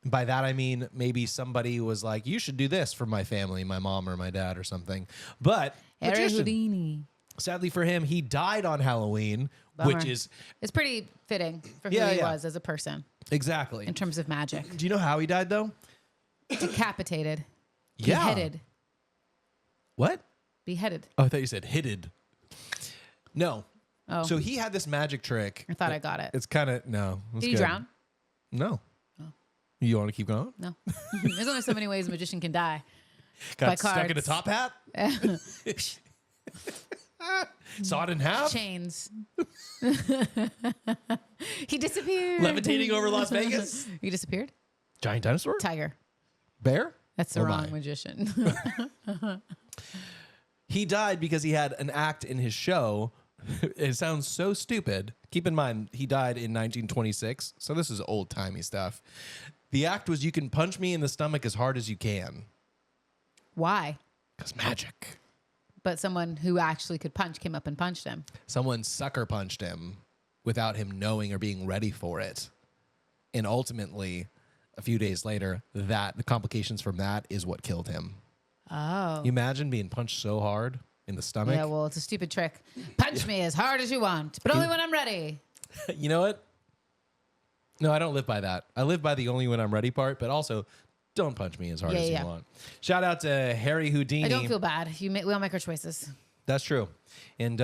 By that, I mean maybe somebody was like, you should do this for my family, my mom or my dad or something. But Harry magician. Houdini. Sadly for him, he died on Halloween, Bummer. which is... It's pretty fitting for who he was as a person. Exactly. In terms of magic. Do you know how he died, though? Decapitated. Yeah. Beheaded. What? Beheaded. Oh, I thought you said hitted. No. Oh. So he had this magic trick. I thought I got it. It's kind of... No. Did you drown? No. Oh. You want to keep going? No. There's only so many ways a magician can die. Got stuck in a top hat? Sawed in half? Chains. He disappeared. Levitating over Las Vegas? He disappeared. Giant dinosaur? Tiger. Bear? That's the Oh, wrong my. magician. He died because he had an act in his show. It sounds so stupid. Keep in mind, he died in 1926, so this is old-timey stuff. The act was, you can punch me in the stomach as hard as you can. Why? Because magic. But someone who actually could punch came up and punched him. Someone sucker punched him without him knowing or being ready for it. And ultimately, a few days later, the complications from that is what killed him. Oh. You imagine being punched so hard in the stomach? Yeah, well, it's a stupid trick. Punch me as hard as you want, but only when I'm ready. You know what? No, I don't live by that. I live by the only when I'm ready part, but also don't punch me as hard as you want. Shout out to Harry Houdini. I don't feel bad. We all make our choices. That's true. And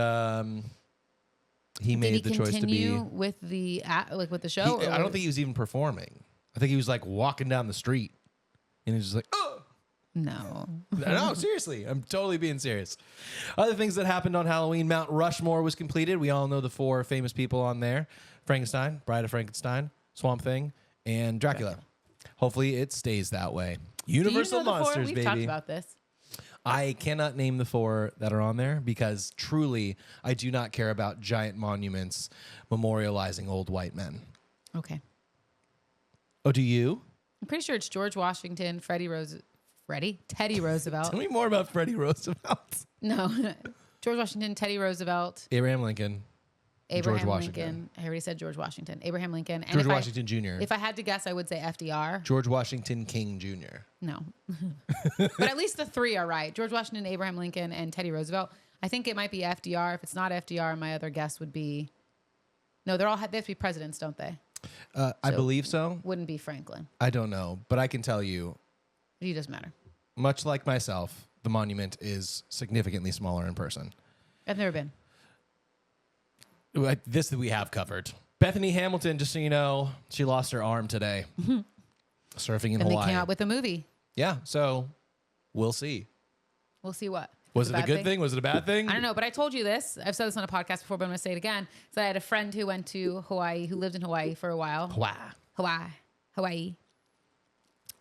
he made the choice to be... Did he continue with the show? I don't think he was even performing. I think he was like walking down the street and he was just like, oh! No. No, seriously. I'm totally being serious. Other things that happened on Halloween, Mount Rushmore was completed. We all know the 4 famous people on there. Frankenstein, Bride of Frankenstein, Swamp Thing, and Dracula. Hopefully it stays that way. Universal Monsters, We've baby. talked about this. I cannot name the 4 that are on there because truly I do not care about giant monuments memorializing old white men. Okay. Oh, do you? I'm pretty sure it's George Washington, Teddy Roosevelt. Tell me more about Freddie Roosevelt. No. George Washington, Teddy Roosevelt. Abraham Lincoln. George Washington. Lincoln. I already said George Washington. Abraham Lincoln. And George Washington Jr. If I had to guess, I would say FDR. George Washington King Jr. No. But at least the 3 are right. George Washington, Abraham Lincoln, and Teddy Roosevelt. I think it might be FDR. If it's not FDR, my other guess would be... No, they have to be presidents, don't they? I believe so. Wouldn't be Franklin. I don't know. But I can tell you, He doesn't matter. much like myself, the monument is significantly smaller in person. I've never been. This that we have covered. Bethany Hamilton, just so you know, she lost her arm today. Surfing in And Hawaii. they came out with a movie. Yeah, so we'll see. We'll see what. Was it a good thing? Was it a bad thing? I don't know, but I told you this. I've said this on a podcast before, but I'm going to say it again. So I had a friend who went to Hawaii, who lived in Hawaii for a while. Hawaii.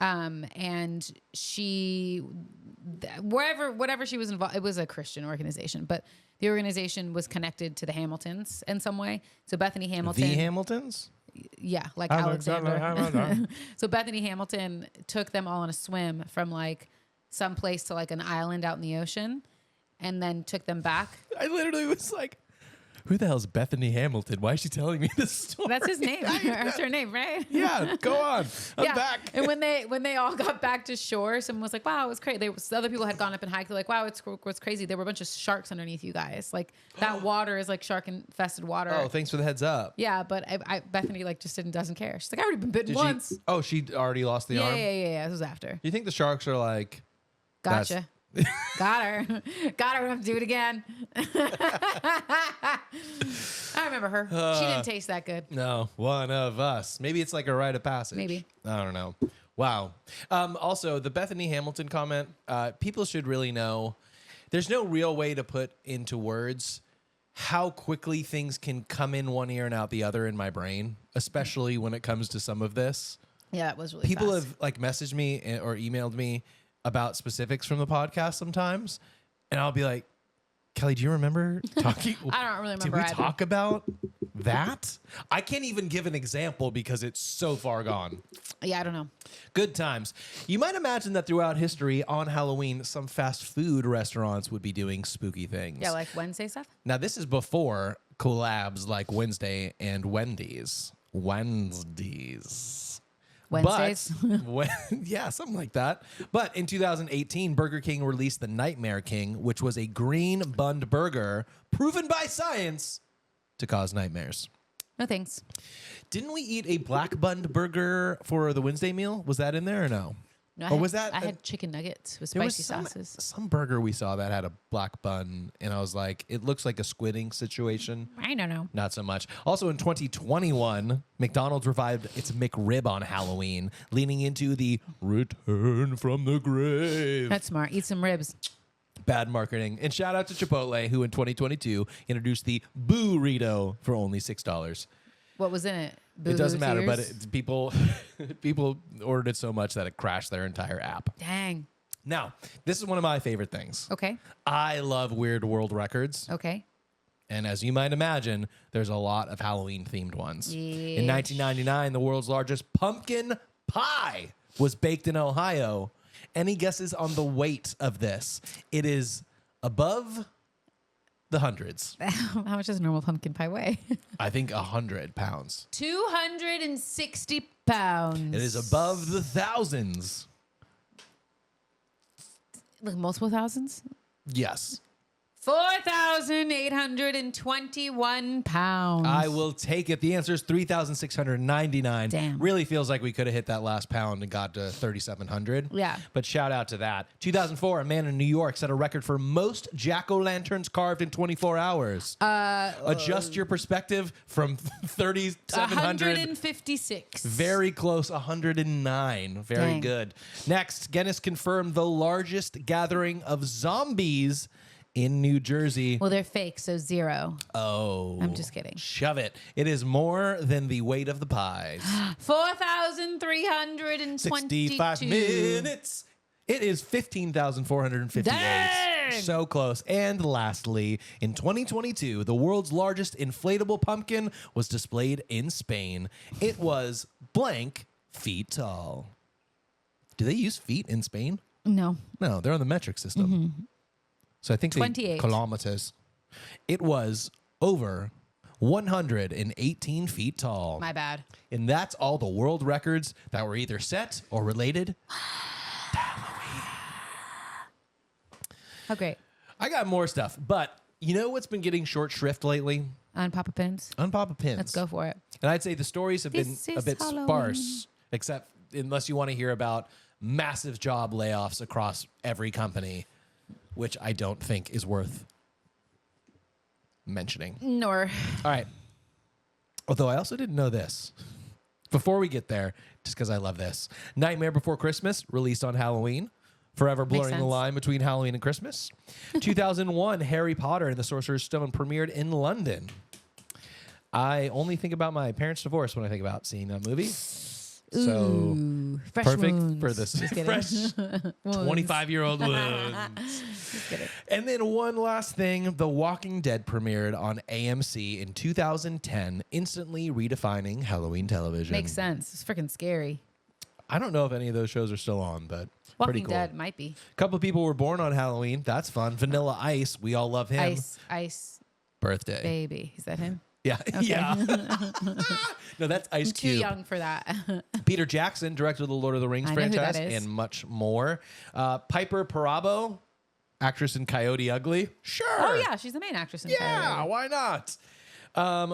And she, whatever she was involved, it was a Christian organization, but the organization was connected to the Hamiltons in some way. So Bethany Hamilton. The Hamiltons? Yeah, like Alexander. So Bethany Hamilton took them all on a swim from like some place to like an island out in the ocean and then took them back. I literally was like, who the hell's Bethany Hamilton? Why is she telling me this story? That's his name. That's her name, right? Yeah, go on. I'm back. And when they all got back to shore, someone was like, wow, it was crazy. Other people had gone up and hiked. They're like, wow, it's crazy. There were a bunch of sharks underneath you guys. Like that water is like shark infested water. Oh, thanks for the heads up. Yeah, but Bethany like just doesn't care. She's like, I already been bitten once. She already lost the arm? Yeah. This was after. You think the sharks are like... Gotcha. Got her. Got her. I have to do it again. I remember her. She didn't taste that good. No, one of us. Maybe it's like a rite of passage. Maybe. I don't know. Wow. Also, the Bethany Hamilton comment, people should really know there's no real way to put into words how quickly things can come in one ear and out the other in my brain, especially when it comes to some of this. Yeah, that was really People fast. have like messaged me or emailed me about specifics from the podcast sometimes, and I'll be like, Kelly, do you remember talking? I don't really remember. Did we talk about that? I can't even give an example because it's so far gone. Yeah, I don't know. Good times. You might imagine that throughout history on Halloween, some fast food restaurants would be doing spooky things. Yeah, like Wednesday stuff. Now, this is before collabs like Wednesday and Wendy's. Wednesdays. But, yeah, something like that. But in 2018, Burger King released the Nightmare King, which was a green bunned burger proven by science to cause nightmares. No thanks. Didn't we eat a black bunned burger for the Wednesday meal? Was that in there or no? No, Or was that I had chicken nuggets with there was spicy sauces. some burger we saw that had a black bun, and I was like, it looks like a squidding situation. I don't know. Not so much. Also in 2021, McDonald's revived its McRib on Halloween, leaning into the return from the grave. That's smart. Eat some ribs. Bad marketing. And shout out to Chipotle, who in 2022 introduced the Burrito for only $6. What was in it? It doesn't matter, but Tears? people ordered it so much that it crashed their entire app. Dang. Now, this is one of my favorite things. Okay. I love weird world records. Okay. And as you might imagine, there's a lot of Halloween-themed ones. Yeesh. In 1999, the world's largest pumpkin pie was baked in Ohio. Any guesses on the weight of this? It is above the hundreds. How much does normal pumpkin pie weigh? I think 100 pounds. 260 pounds. It is above the thousands. Like multiple thousands? Yes. 4,821 pounds. I will take it. The answer is 3,699. Damn. Really feels like we could have hit that last pound and got to 3,700. Yeah. But shout out to that. 2004, a man in New York set a record for most jack-o'-lanterns carved in 24 hours. Adjust your perspective from 3,700. 156. Very close, 109. Very Dang. good. Next, Guinness confirmed the largest gathering of zombies in New Jersey. Well, they're fake, so 0. Oh. I'm just kidding. Shove it. It is more than the weight of the pies. 4,322. 65 minutes. It is 15,458. Dang! So close. And lastly, in 2022, the world's largest inflatable pumpkin was displayed in Spain. It was blank feet tall. Do they use feet in Spain? No. No, they're on the metric system. Mm-hmm. So I think 28 kilometers. It was over 118 feet tall. My bad. And that's all the world records that were either set or related. Oh, great. I got more stuff, but you know what's been getting short shrift lately? On Papa Pins. Unpapa Pins. Let's go for it. And I'd say the stories have This been a is bit Halloween. sparse, except unless you want to hear about massive job layoffs across every company, which I don't think is worth mentioning. Nor. All right. Although I also didn't know this. Before we get there, just because I love this. Nightmare Before Christmas, released on Halloween. Forever blurring the sense. line between Halloween and Christmas. 2001, Harry Potter and the Sorcerer's Stone premiered in London. I only think about my parents' divorce when I think about seeing that movie. So Ooh, fresh perfect wounds. for this Just kidding. fresh Wounds. 25-year-old wounds. Just kidding. And then one last thing, The Walking Dead premiered on AMC in 2010, instantly redefining Halloween television. Makes sense. It's freaking scary. I don't know if any of those shows are still on, but pretty Walking cool. Dead might be. A couple of people were born on Halloween. That's fun. Vanilla Ice, we all love him. Ice Birthday. baby. Is that him? Yeah, yeah. No, that's Ice I'm too Cube. young for that. Peter Jackson, director of the Lord of the Rings I know who franchise, that is. and much more. Piper Perabo, actress in Coyote Ugly. Sure. Oh yeah, she's the main actress in Yeah, Coyote. why not?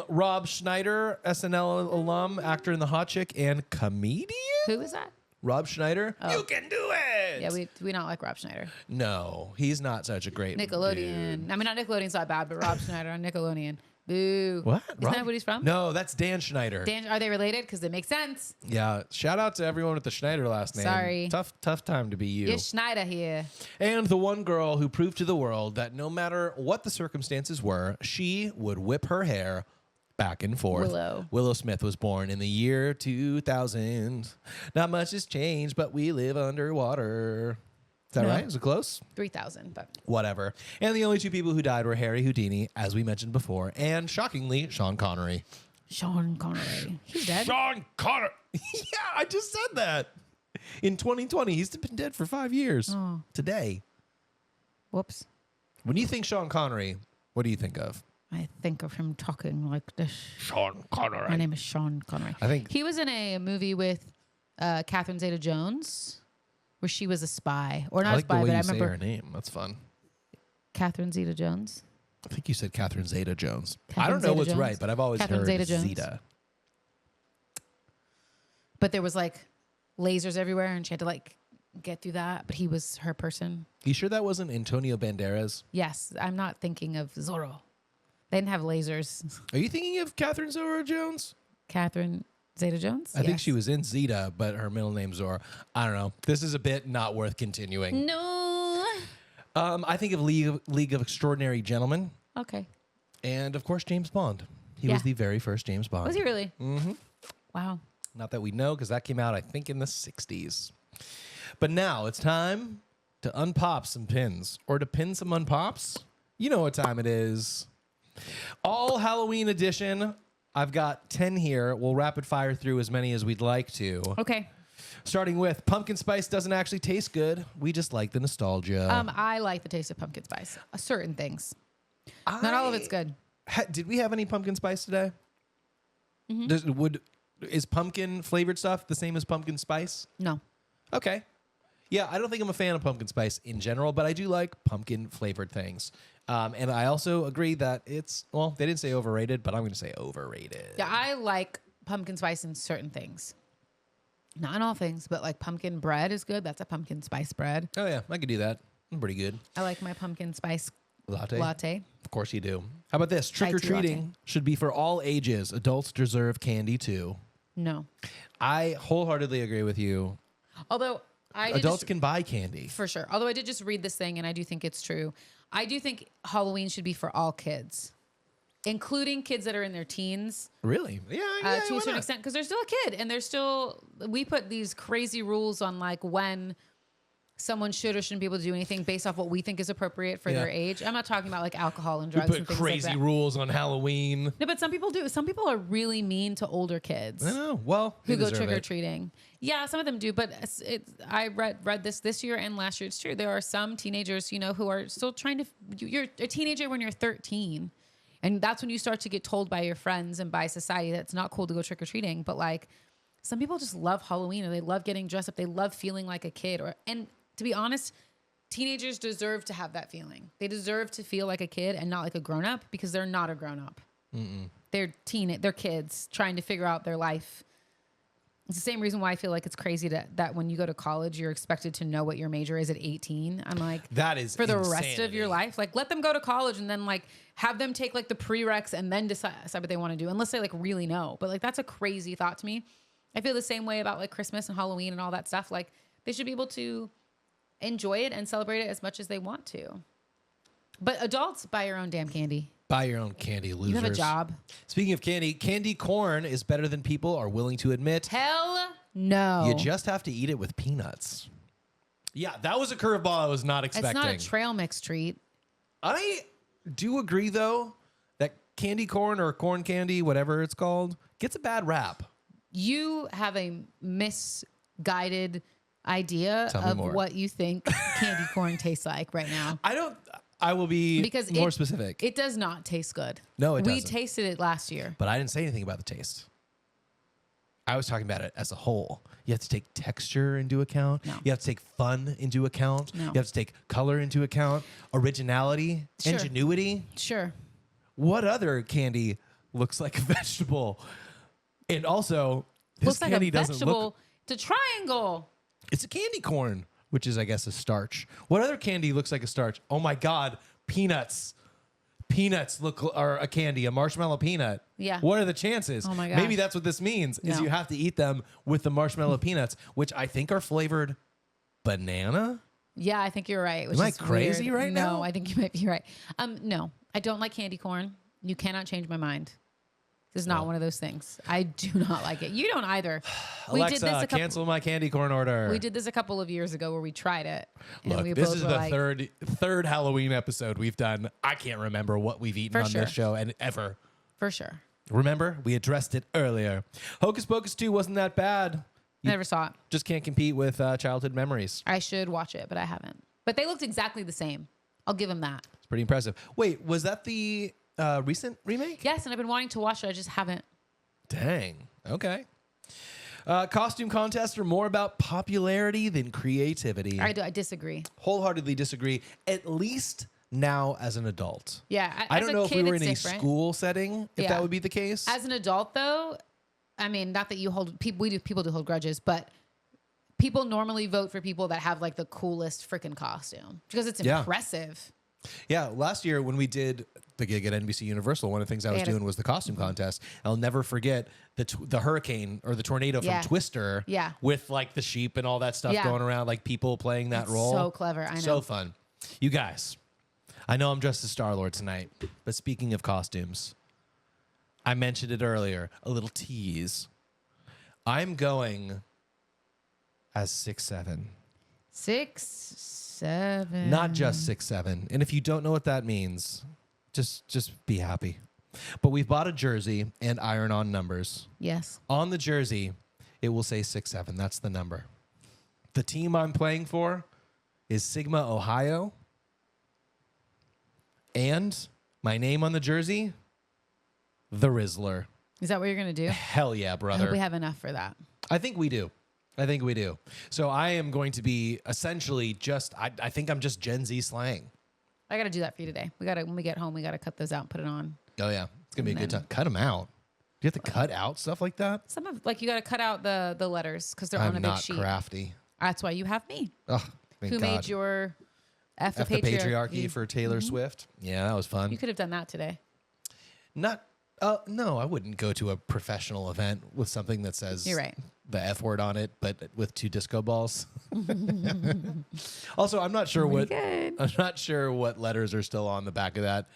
Rob Schneider, SNL alum, actor in The Hot Chick, and comedian. Who is that? Rob Schneider. Oh. You can do it. Yeah, we not like Rob Schneider. No, he's not such a great Nickelodeon. dude. I mean, not Nickelodeon's not bad, but Rob Schneider on Nickelodeon. Boo. What? Isn't Rob? that what he's from? No, that's Dan Schneider. Dan, are they related? Because it makes sense. Yeah. Shout out to everyone with the Schneider last name. Sorry. Tough time to be you. You're Schneider here. And the one girl who proved to the world that no matter what the circumstances were, she would whip her hair back and forth. Willow Smith was born in the year 2000. Not much has changed, but we live underwater. Is that No. right? Is it close? 3,000, but Whatever. And the only two people who died were Harry Houdini, as we mentioned before, and shockingly, Sean Connery. Sean Connery. He's dead. Sean Connery. Yeah, I just said that. In 2020, he's been dead for 5 years. Oh. Today. Whoops. When you think Sean Connery, what do you think of? I think of him talking like this. Sean Connery. My name is Sean Connery. I think He was in a movie with Catherine Zeta-Jones where she was a spy. Or not I a like spy, the way but I you say remember her name. That's fun. Catherine Zeta-Jones. I think you said Catherine Zeta-Jones. I Catherine don't know what's Zeta-Jones? right, but I've always Catherine heard Zeta-Jones. Zeta. But there was like lasers everywhere and she had to like get through that. But he was her person. You sure that wasn't Antonio Banderas? Yes, I'm not thinking of Zorro. They didn't have lasers. Are you thinking of Catherine Zeta-Jones? Catherine Zeta-Jones? I think she was in Zeta, but her middle name's Zora. I don't know. This is a bit not worth continuing. No. I think of League of Extraordinary Gentlemen, Okay. and of course James Bond. He Yeah. was the very first James Bond. Was he really? Mm-hmm. Wow. Not that we know, because that came out, I think, in the 60s. But now it's time to unpop some pins, or to pin some unpops. You know what time it is. All Halloween edition. I've got 10 here. We'll rapid fire through as many as we'd like to. Okay. Starting with pumpkin spice doesn't actually taste good. We just like the nostalgia. I like the taste of pumpkin spice. Certain things. Not all of it's good. Did we have any pumpkin spice today? Is pumpkin flavored stuff the same as pumpkin spice? No. Okay. Yeah, I don't think I'm a fan of pumpkin spice in general, but I do like pumpkin flavored things. And I also agree that it's, well, they didn't say overrated, but I'm going to say overrated. Yeah, I like pumpkin spice in certain things. Not in all things, but like pumpkin bread is good. That's a pumpkin spice bread. Oh, yeah, I could do that. I'm pretty good. I like my pumpkin spice Latte? latte. Of course you do. How about this? Chai tea Trick-or-treating latte. should be for all ages. Adults deserve candy too. No. I wholeheartedly agree with you. Although I did Adults just, can buy candy. for sure. Although I did just read this thing and I do think it's true. I do think Halloween should be for all kids, including kids that are in their teens. Really? Yeah, To why a certain not? extent, because they're still a kid and they're still, we put these crazy rules on like when someone should or shouldn't be able to do anything based off what we think is appropriate for Yeah. their age. I'm not talking about like alcohol and We drugs put and things crazy like that. rules on Halloween. No, but some people do. Some people are really mean to older kids I know. Well, who they go deserve trick or it. treating. Yeah, some of them do, but I read this year and last year. It's true. There are some teenagers, who are still trying to. You're a teenager when you're 13, and that's when you start to get told by your friends and by society that it's not cool to go trick or treating. But like, some people just love Halloween, or they love getting dressed up. They love feeling like a kid, and to be honest, teenagers deserve to have that feeling. They deserve to feel like a kid and not like a grown up, because they're not a grown up. They're kids trying to figure out their life. It's the same reason why I feel like it's crazy that when you go to college, you're expected to know what your major is at 18. I'm like, That is for the rest of insanity. your life. Like, let them go to college and then like have them take like the prereqs and then decide what they want to do, unless they like really know. But like, that's a crazy thought to me. I feel the same way about like Christmas and Halloween and all that stuff. Like, they should be able to enjoy it and celebrate it as much as they want to. But adults, buy your own damn candy. Buy your own candy, losers. You have a job. Speaking of candy, candy corn is better than people are willing to admit. Hell no. You just have to eat it with peanuts. Yeah, that was a curveball I was not expecting. It's not a trail mix treat. I do agree, though, that candy corn or corn candy, whatever it's called, gets a bad rap. You have a misguided idea Tell me of more. what you think candy corn tastes like right now. I will be Because more specific. It does not taste good. No, it We doesn't. tasted it last year. But I didn't say anything about the taste. I was talking about it as a whole. You have to take texture into account. No. You have to take fun into account. No. You have to take color into account. Originality, Sure. ingenuity. Sure. What other candy looks like a vegetable? And also, this Looks like candy a doesn't vegetable. look. It's a triangle. It's a candy corn, which is, I guess, a starch. What other candy looks like a starch? Oh my God, peanuts. Peanuts are a candy, a marshmallow peanut. Yeah. What are the chances? Oh my gosh. Maybe that's what this means, is No. you have to eat them with the marshmallow peanuts, which I think are flavored banana. Yeah, I think you're right. Which Am I is crazy weird. right now? No, I think you might be right. No, I don't like candy corn. You cannot change my mind. This is not one of those things. I do not like it. You don't either. Alexa, cancel my candy corn order. We did this a couple of years ago where we tried it. And Look, we this both is were the like, third Halloween episode we've done. I can't remember what we've eaten on this show and ever. For sure. Remember? We addressed it earlier. Hocus Pocus 2 wasn't that bad. I never saw it. Just can't compete with childhood memories. I should watch it, but I haven't. But they looked exactly the same. I'll give them that. It's pretty impressive. Wait, was that the recent remake? Yes, and I've been wanting to watch it. I just haven't. Dang. Okay. Costume contests are more about popularity than creativity. I disagree. Wholeheartedly disagree, at least now as an adult. Yeah. I don't know if we were in different. a school setting, if that would be the case. As an adult, though, I mean, not that you hold people, people do hold grudges, but people normally vote for people that have like the coolest freaking costume because it's impressive. Yeah, last year when we did the gig at NBC Universal, one of the things I was doing was the costume contest. I'll never forget the hurricane or the tornado from Twister with like the sheep and all that stuff going around, like people playing that role. So clever, I know. So fun. You guys, I know I'm dressed as Star-Lord tonight, but speaking of costumes, I mentioned it earlier, a little tease. I'm going as 6'7". 6'7". Not just 6'7". And if you don't know what that means, just be happy. But we've bought a jersey and iron-on numbers. Yes. On the jersey, it will say 6'7". That's the number. The team I'm playing for is Sigma, Ohio. And my name on the jersey, The Rizzler. Is that what you're going to do? Hell yeah, brother. I hope we have enough for that. I think we do. So I am going to be essentially I think I'm just Gen Z slang. I got to do that for you today. When we get home, we got to cut those out and put it on. Oh yeah. It's going to be a good time. Cut them out. Do you have to cut out stuff like that? Some of you got to cut out the letters because they're on a big sheet. I'm not crafty. That's why you have me. Oh, thank Who God. made your F the patriarchy for Taylor Swift? Yeah, that was fun. You could have done that today. No, I wouldn't go to a professional event with something that says You're right. the F word on it, but with 2 disco balls. Also, I'm not sure what letters are still on the back of that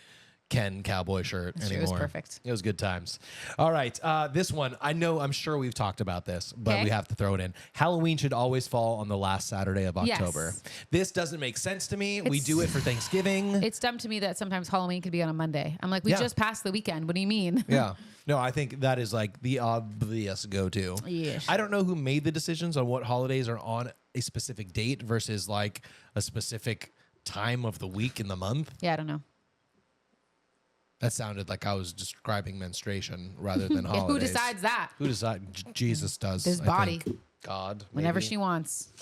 Ken cowboy shirt anymore. It was perfect. It was good times. All right, this one, I'm sure we've talked about this, but we have to throw it in. Halloween should always fall on the last Saturday of October. Yes. This doesn't make sense to me. We do it for Thanksgiving. It's dumb to me that sometimes Halloween could be on a Monday. I'm like, we just passed the weekend. What do you mean? Yeah. No, I think that is like the obvious go-to. Yes. I don't know who made the decisions on what holidays are on a specific date versus like a specific time of the week in the month. Yeah, I don't know. That sounded like I was describing menstruation rather than holidays. Who decides that? Who decides? Jesus does. His body. God. Whenever maybe. she wants.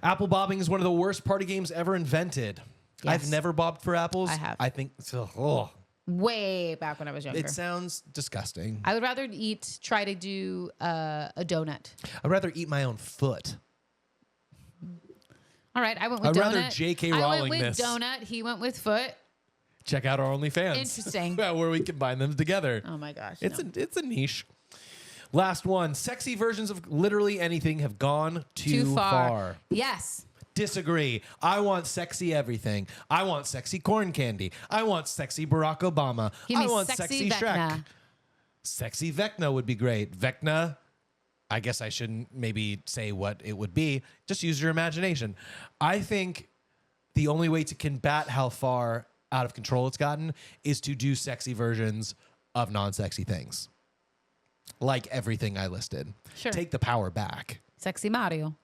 Apple bobbing is one of the worst party games ever invented. Yes. I've never bobbed for apples. I have. I think so. Way back when I was younger. It sounds disgusting. I would rather try to do a donut. I'd rather eat my own foot. All right, I went with I'd donut. rather J.K. Rowling I went with this. donut. He went with foot. Check out our OnlyFans. Interesting. Where we combine them together. Oh my gosh. It's a niche. Last one. Sexy versions of literally anything have gone too far. Yes. Disagree. I want sexy everything. I want sexy corn candy. I want sexy Barack Obama. I want sexy Shrek. Sexy Vecna would be great. Vecna, I guess I shouldn't maybe say what it would be. Just use your imagination. I think the only way to combat how far out of control it's gotten is to do sexy versions of non-sexy things. Like everything I listed. Sure. Take the power back. Sexy Mario.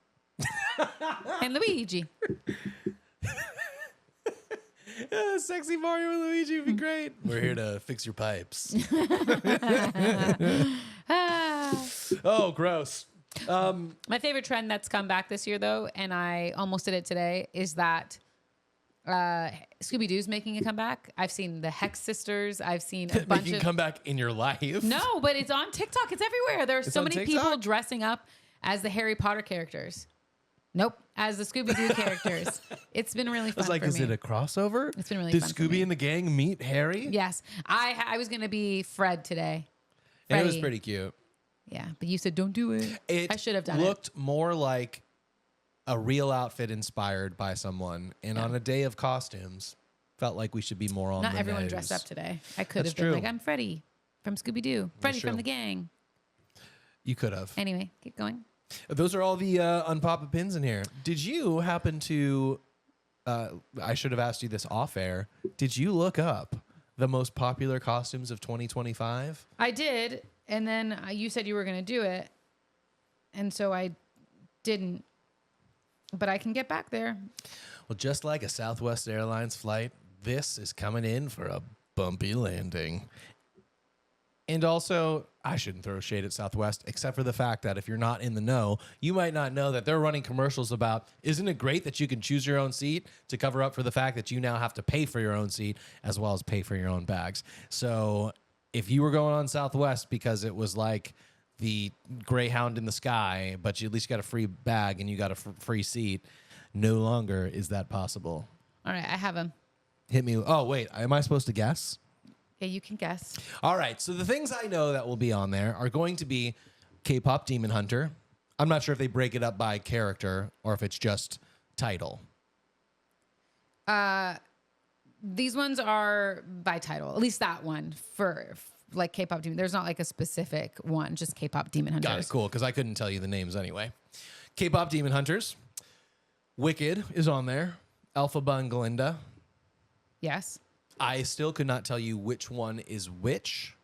And Luigi. Sexy Mario and Luigi would be great. We're here to fix your pipes. Oh, gross. My favorite trend that's come back this year, though, and I almost did it today, is that Scooby-Doo's making a comeback. I've seen the Hex Sisters. I've seen a bunch of... come back in your life? No, but it's on TikTok. It's everywhere. There's so many people dressing up as the Harry Potter characters. Nope. As the Scooby-Doo characters. It's been really fun. I was like, is it a crossover? It's been really Did fun. Did Scooby and the gang meet Harry? Yes. I was going to be Fred today. It was pretty cute. Yeah. But you said, don't do it. I should have done it. Looked more like a real outfit inspired by someone. And on a day of costumes, felt like we should be more on Not the everyone nose. dressed up today. I could have been like, I'm Freddy. from Scooby-Doo. Freddy true. from the gang. You could have. Anyway, keep going. Those are all the unpopped pins in here. Did you happen to... I should have asked you this off air. Did you look up the most popular costumes of 2025? I did, and then you said you were going to do it, and so I didn't. But I can get back there. Well, just like a Southwest Airlines flight, this is coming in for a bumpy landing. And also, I shouldn't throw shade at Southwest, except for the fact that if you're not in the know, you might not know that they're running commercials about, isn't it great that you can choose your own seat, to cover up for the fact that you now have to pay for your own seat as well as pay for your own bags. So if you were going on Southwest because it was like the Greyhound in the sky, but you at least got a free bag and you got a free seat, no longer is that possible. All right, I have them. Hit me. Oh, wait. Am I supposed to guess? Yeah, you can guess. All right. So the things I know that will be on there are going to be K-pop Demon Hunter. I'm not sure if they break it up by character or if it's just title. These ones are by title. At least that one for like K-pop Demon. There's not like a specific one, just K-pop Demon Hunters. Got it. Cool. Because I couldn't tell you the names anyway. K-pop Demon Hunters. Wicked is on there. Elphaba and Glinda. Yes. I still could not tell you which one is which.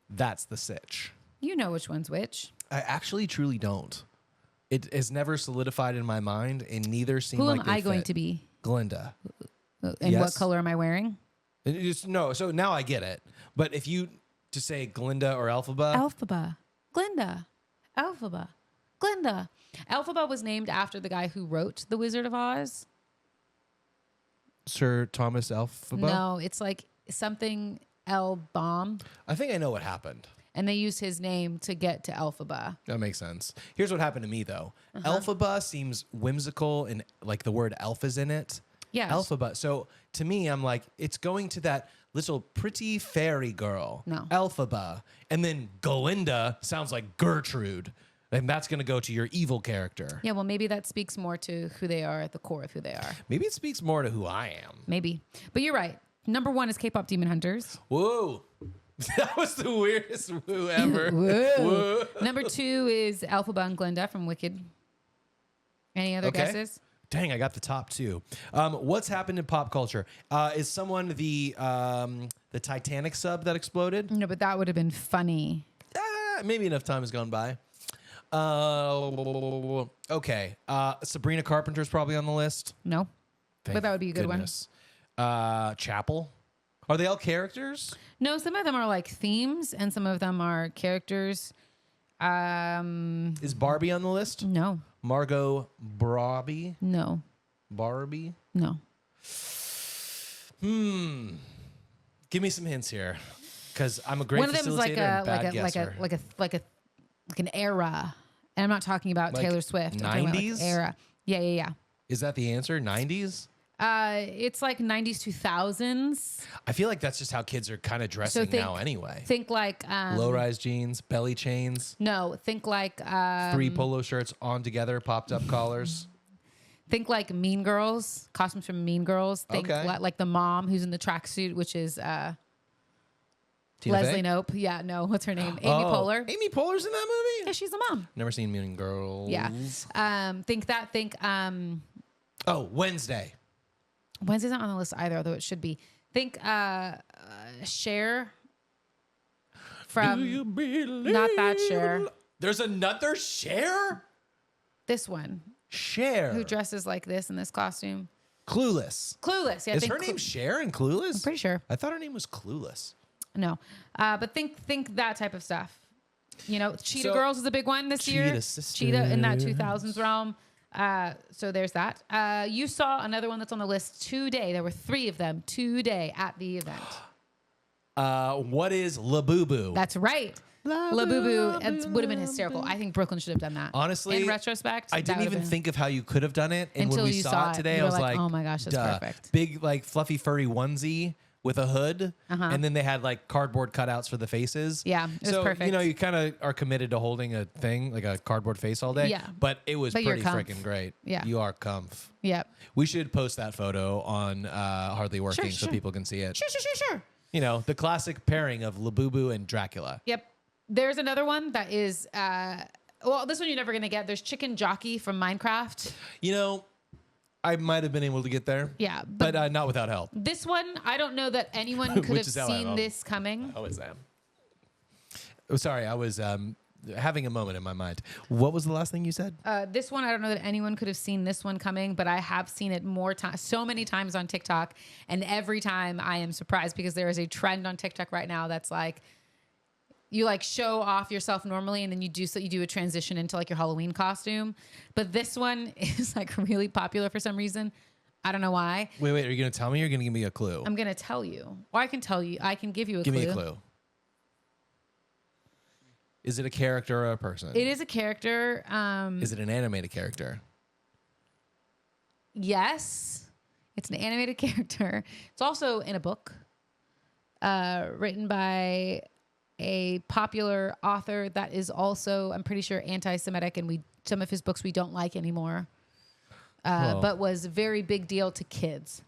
That's the sitch. You know which one's which. I actually truly don't. It has never solidified in my mind, and neither seem like Who am I going to be? Glinda. And Yes. what color am I wearing? No, so now I get it. But if you to say Glinda or Elphaba, Elphaba. Glinda. Elphaba. Glinda. Elphaba was named after the guy who wrote The Wizard of Oz. Sir Thomas Elphaba? No, it's like something L-bomb. I think I know what happened. And they used his name to get to Elphaba. That makes sense. Here's what happened to me, though. Elphaba seems whimsical and like the word elf is in it. Yes. Elphaba. So to me, I'm like, it's going to that little pretty fairy girl. No. Elphaba. And then Glinda sounds like Gertrude. And that's going to go to your evil character. Yeah, well, maybe that speaks more to who they are at the core of who they are. Maybe it speaks more to who I am. Maybe. But you're right. Number one is K-pop Demon Hunters. Whoa. That was the weirdest woo ever. Whoa. Whoa. Number two is Elphaba and Glinda from Wicked. Any other guesses? Dang, I got the top two. What's happened in pop culture? Is someone the Titanic sub that exploded? No, but that would have been funny. Maybe enough time has gone by. Okay. Sabrina Carpenter's probably on the list. No. Thank But that would be a good goodness. Chapel. Are they all characters? No, some of them are like themes and some of them are characters. Is Barbie on the list? No. Margot Robbie? No. Barbie? No. Give me some hints here, because I'm a great One of them is facilitator and bad guesser. like an era. And I'm not talking about Like Taylor Swift. I'm talking about, 90s? era. Yeah. Is that the answer? 90s? It's like 90s, 2000s. I feel like that's just how kids are kind of dressing now anyway. Think like... Low-rise jeans, belly chains, No, think like... 3 polo shirts on together, popped up collars. Think like Mean Girls, costumes from Mean Girls. Think Okay. like the mom who's in the tracksuit, which is Tina Leslie Fey? Knope. Yeah, no, what's her name? Amy Oh, Poehler. Amy Poehler's in that movie? Yeah, she's the mom. Never seen Mean Girls. Yeah. Think Oh, Wednesday. Wednesday's not on the list either, although it should be. Think Cher from Do you believe? not that Cher. There's another Cher? This one. Cher. Who dresses like this in this costume. Clueless. Clueless. Yeah, Is her name Cher in Clueless? I'm pretty sure. I thought her name was Clueless. No. But think that type of stuff. You know, Cheetah So- Girls is a big one this year. Cheetah Sisters. Cheetah in that 2000s realm. So there's that. You saw another one that's on the list today. There were 3 of them today at the event. What is Labubu? That's right. Labubu. It would have been hysterical. I think Brooklyn should have done that. Honestly, in retrospect, I that didn't would have even been- think of how you could have done it. And Until when we you saw saw it it, today, you I were was like, like, oh my gosh, that's duh. perfect. Big, like, fluffy, furry onesie with a hood. And then they had, like, cardboard cutouts for the faces. Yeah, it was so, perfect. you know, you kind of are committed to holding a thing, like a cardboard face all day. Yeah. But it was But you're pretty comf. freaking great. Yeah. You are comf. Yep. We should post that photo on Hardly Working so sure. people can see it. Sure. You know, the classic pairing of Labubu and Dracula. Yep. There's another one that is, well, this one you're never going to get. There's Chicken Jockey from Minecraft. You know, I might have been able to get there. Yeah. But not without help. This one, I don't know that anyone could have seen this coming. How is that? Oh, sorry, I was having a moment in my mind. What was the last thing you said? This one, I don't know that anyone could have seen this one coming, but I have seen it so many times on TikTok, and every time I am surprised because there is a trend on TikTok right now that's like, you like show off yourself normally, and then you do a transition into like your Halloween costume. But this one is like really popular for some reason. I don't know why. Wait, are you going to tell me or are you going to give me a clue? I'm going to tell you. Or I can tell you. I can give you a clue. Give me a clue. Is it a character or a person? It is a character. Is it an animated character? Yes. It's an animated character. It's also in a book written by a popular author that is also, I'm pretty sure, anti-Semitic, and some of his books we don't like anymore, but was a very big deal to kids.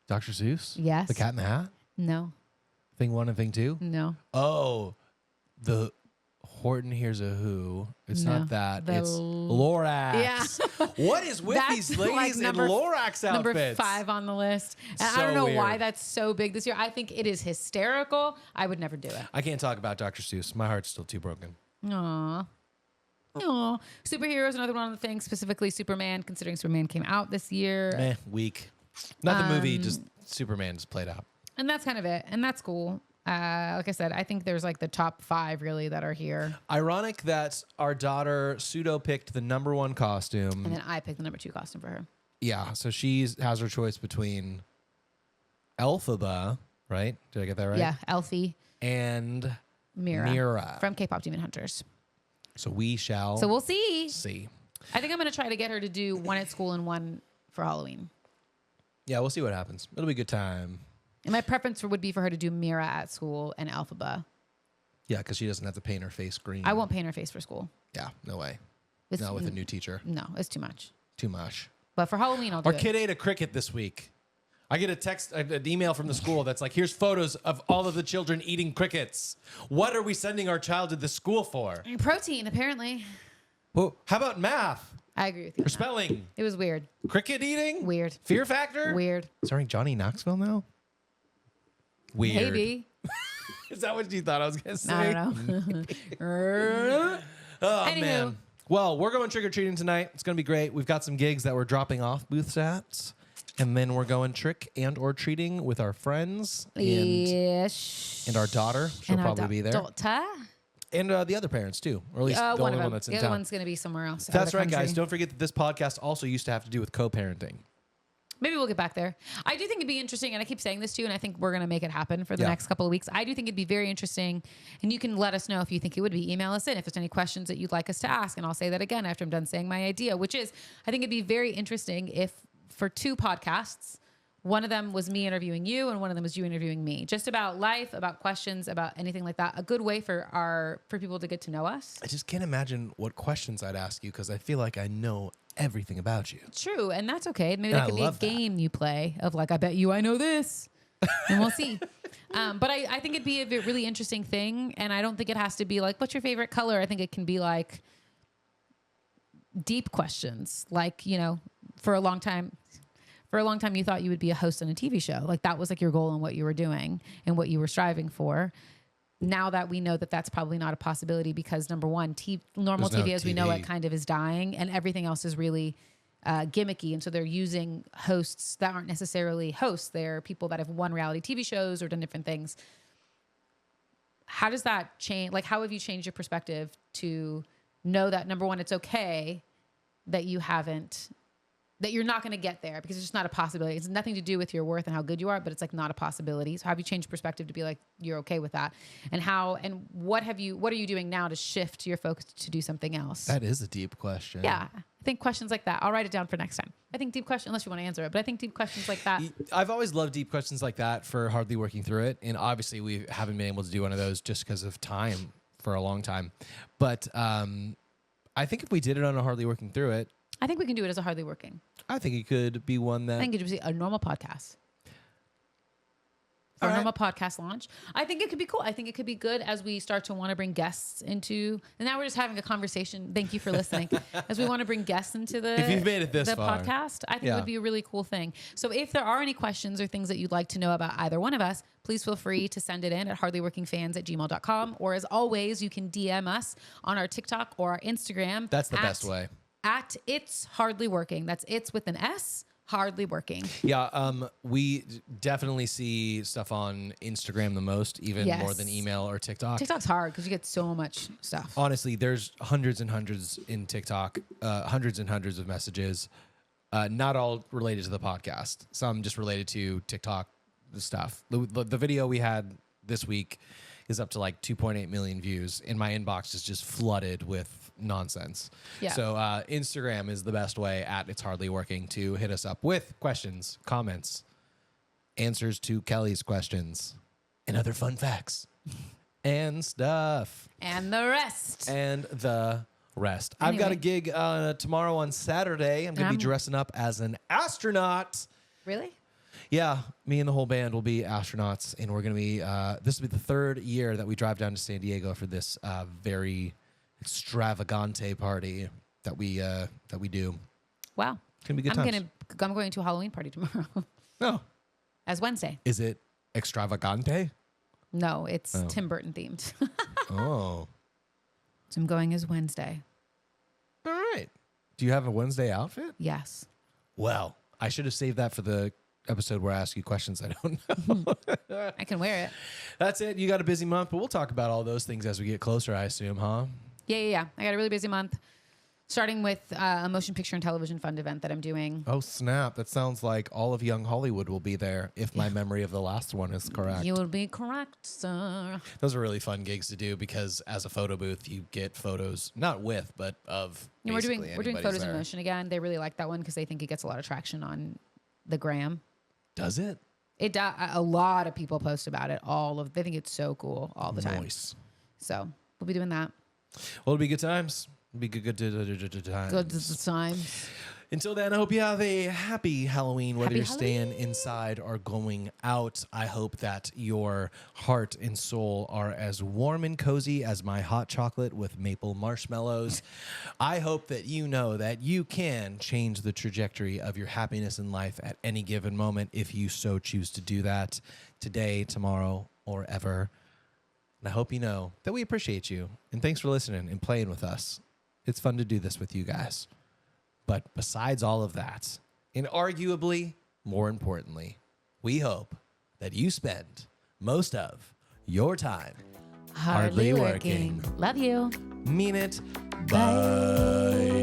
Dr. Seuss? Yes. The Cat in the Hat? No. Thing 1 and Thing 2? No. Oh, the Horton Hears a Who. It's not that. It's Lorax. Yeah. What is with these ladies in Lorax outfits? Number 5 on the list. And So I don't know weird. why that's so big this year. I think it is hysterical. I would never do it. I can't talk about Dr. Seuss. My heart's still too broken. Aww. Aww. Superheroes, another one of the things, specifically Superman, considering Superman came out this year. Weak. Not the movie, just Superman just played out. And that's kind of it. And that's cool. Like I said, I think there's like the top 5 really that are here. Ironic that our daughter pseudo picked the number 1 costume. And then I picked the number 2 costume for her. Yeah, so she has her choice between Elphaba, right? Did I get that right? Yeah, Elfie. And Mira. From K-Pop Demon Hunters. So we shall. So we'll see. I think I'm going to try to get her to do one at school and one for Halloween. Yeah, we'll see what happens. It'll be a good time. And my preference would be for her to do Mira at school and Elphaba. Yeah, because she doesn't have to paint her face green. I won't paint her face for school. Yeah, no way. It's, Not with a new teacher. No, it's too much. Too much. But for Halloween, I'll do Our it. kid ate a cricket this week. I get an email from the school that's like, here's photos of all of the children eating crickets. What are we sending our child to the school for? Protein, apparently. Well, how about math? I agree with you. Or spelling? It was weird. Cricket eating? Weird. Fear Factor? Weird. Starring Johnny Knoxville now? Weird. Maybe. Is that what you thought I was going to say? I don't know. Oh, Anywho. man. Well, we're going trick-or-treating tonight. It's going to be great. We've got some gigs that we're dropping off booths at. And then we're going trick and or treating with our friends and our daughter. She'll probably be there. Daughter. And the other parents, too. Or at least the only one that's in The town. other one's going to be somewhere else. That's right, guys. Don't forget that this podcast also used to have to do with co-parenting. Maybe we'll get back there. I do think it'd be interesting, and I keep saying this too, and I think we're going to make it happen for the next couple of weeks. I do think it'd be very interesting, and you can let us know if you think it would be. Email us in if there's any questions that you'd like us to ask, and I'll say that again after I'm done saying my idea, which is I think it'd be very interesting if for 2 podcasts, one of them was me interviewing you, and one of them was you interviewing me, just about life, about questions, about anything like that. A good way for people to get to know us. I just can't imagine what questions I'd ask you because I feel like I know everything about you. True, and that's okay. Maybe And that could be a game you play of like, I bet you I know this, and we'll see. But I think it'd be a really interesting thing, and I don't think it has to be like, what's your favorite color? I think it can be like deep questions, like, you know, for a long time you thought you would be a host on a TV show. Like that was like your goal and what you were doing and what you were striving for. Now that we know that that's probably not a possibility because number one, normal TV as we know it kind of is dying and everything else is really gimmicky. And so they're using hosts that aren't necessarily hosts. They're people that have won reality TV shows or done different things. How does that change? Like, how have you changed your perspective to know that number one, it's okay that that you're not going to get there because it's just not a possibility. It's nothing to do with your worth and how good you are, but it's like not a possibility. So how have you changed perspective to be like, you're okay with that? And what are you doing now to shift your focus to do something else? That is a deep question. Yeah. I think questions like that, I'll write it down for next time. I think deep questions, unless you want to answer it, but I think deep questions like that. I've always loved deep questions like that for Hardly Working Through It. And obviously we haven't been able to do one of those just because of time for a long time. But I think if we did it on a Hardly Working Through It, I think we can do it as a Hardly Working. I think it could be one that... I think it would be a normal podcast. for a normal podcast launch. I think it could be cool. I think it could be good as we start to want to bring guests into, and now we're just having a conversation. Thank you for listening. As we want to bring guests into the, if you've made it this far, podcast, I think it would be a really cool thing. So if there are any questions or things that you'd like to know about either one of us, please feel free to send it in at hardlyworkingfans@gmail.com. Or as always, you can DM us on our TikTok or our Instagram. That's the best way. At It's Hardly Working. That's It's with an S. Hardly Working. Yeah, we definitely see stuff on Instagram the most, even more than email or TikTok. TikTok's hard because you get so much stuff. Honestly, there's hundreds and hundreds in TikTok, hundreds and hundreds of messages, not all related to the podcast. Some just related to TikTok stuff. The video we had this week is up to like 2.8 million views, and my inbox is just flooded with nonsense. Yeah. So Instagram is the best way at It's Hardly Working to hit us up with questions, comments, answers to Kellie's questions, and other fun facts and stuff. And the rest. I've got a gig tomorrow on Saturday. I'm going to be dressing up as an astronaut. Really? Yeah, me and the whole band will be astronauts, and we're going to be, this will be the third year that we drive down to San Diego for this very extravagante party that we do. Wow. It's going to be good times. I'm going to a Halloween party tomorrow. Oh. As Wednesday. Is it extravagante? No, it's Tim Burton themed. Oh. So I'm going as Wednesday. All right. Do you have a Wednesday outfit? Yes. Well, I should have saved that for the episode where I ask you questions I don't know. I can wear it. That's it. You got a busy month, but we'll talk about all those things as we get closer, I assume, huh? Yeah. I got a really busy month. Starting with a motion picture and television fund event that I'm doing. Oh, snap. That sounds like all of Young Hollywood will be there, if my memory of the last one is correct. You will be correct, sir. Those are really fun gigs to do because as a photo booth, you get photos, not with, but of we're doing photos there. in motion again. They really like that one because they think it gets a lot of traction on the gram. Does it? It does. A lot of people post about it. They think it's so cool all the time. Nice. So we'll be doing that. Well, it'll be good times. It'll be good times. Good times. Until then, I hope you have a happy Halloween, whether you're staying inside or going out. I hope that your heart and soul are as warm and cozy as my hot chocolate with maple marshmallows. I hope that you know that you can change the trajectory of your happiness in life at any given moment if you so choose to do that today, tomorrow, or ever. And I hope you know that we appreciate you. And thanks for listening and playing with us. It's fun to do this with you guys. But besides all of that, and arguably more importantly, we hope that you spend most of your time hardly working. Love you. Mean it. Bye.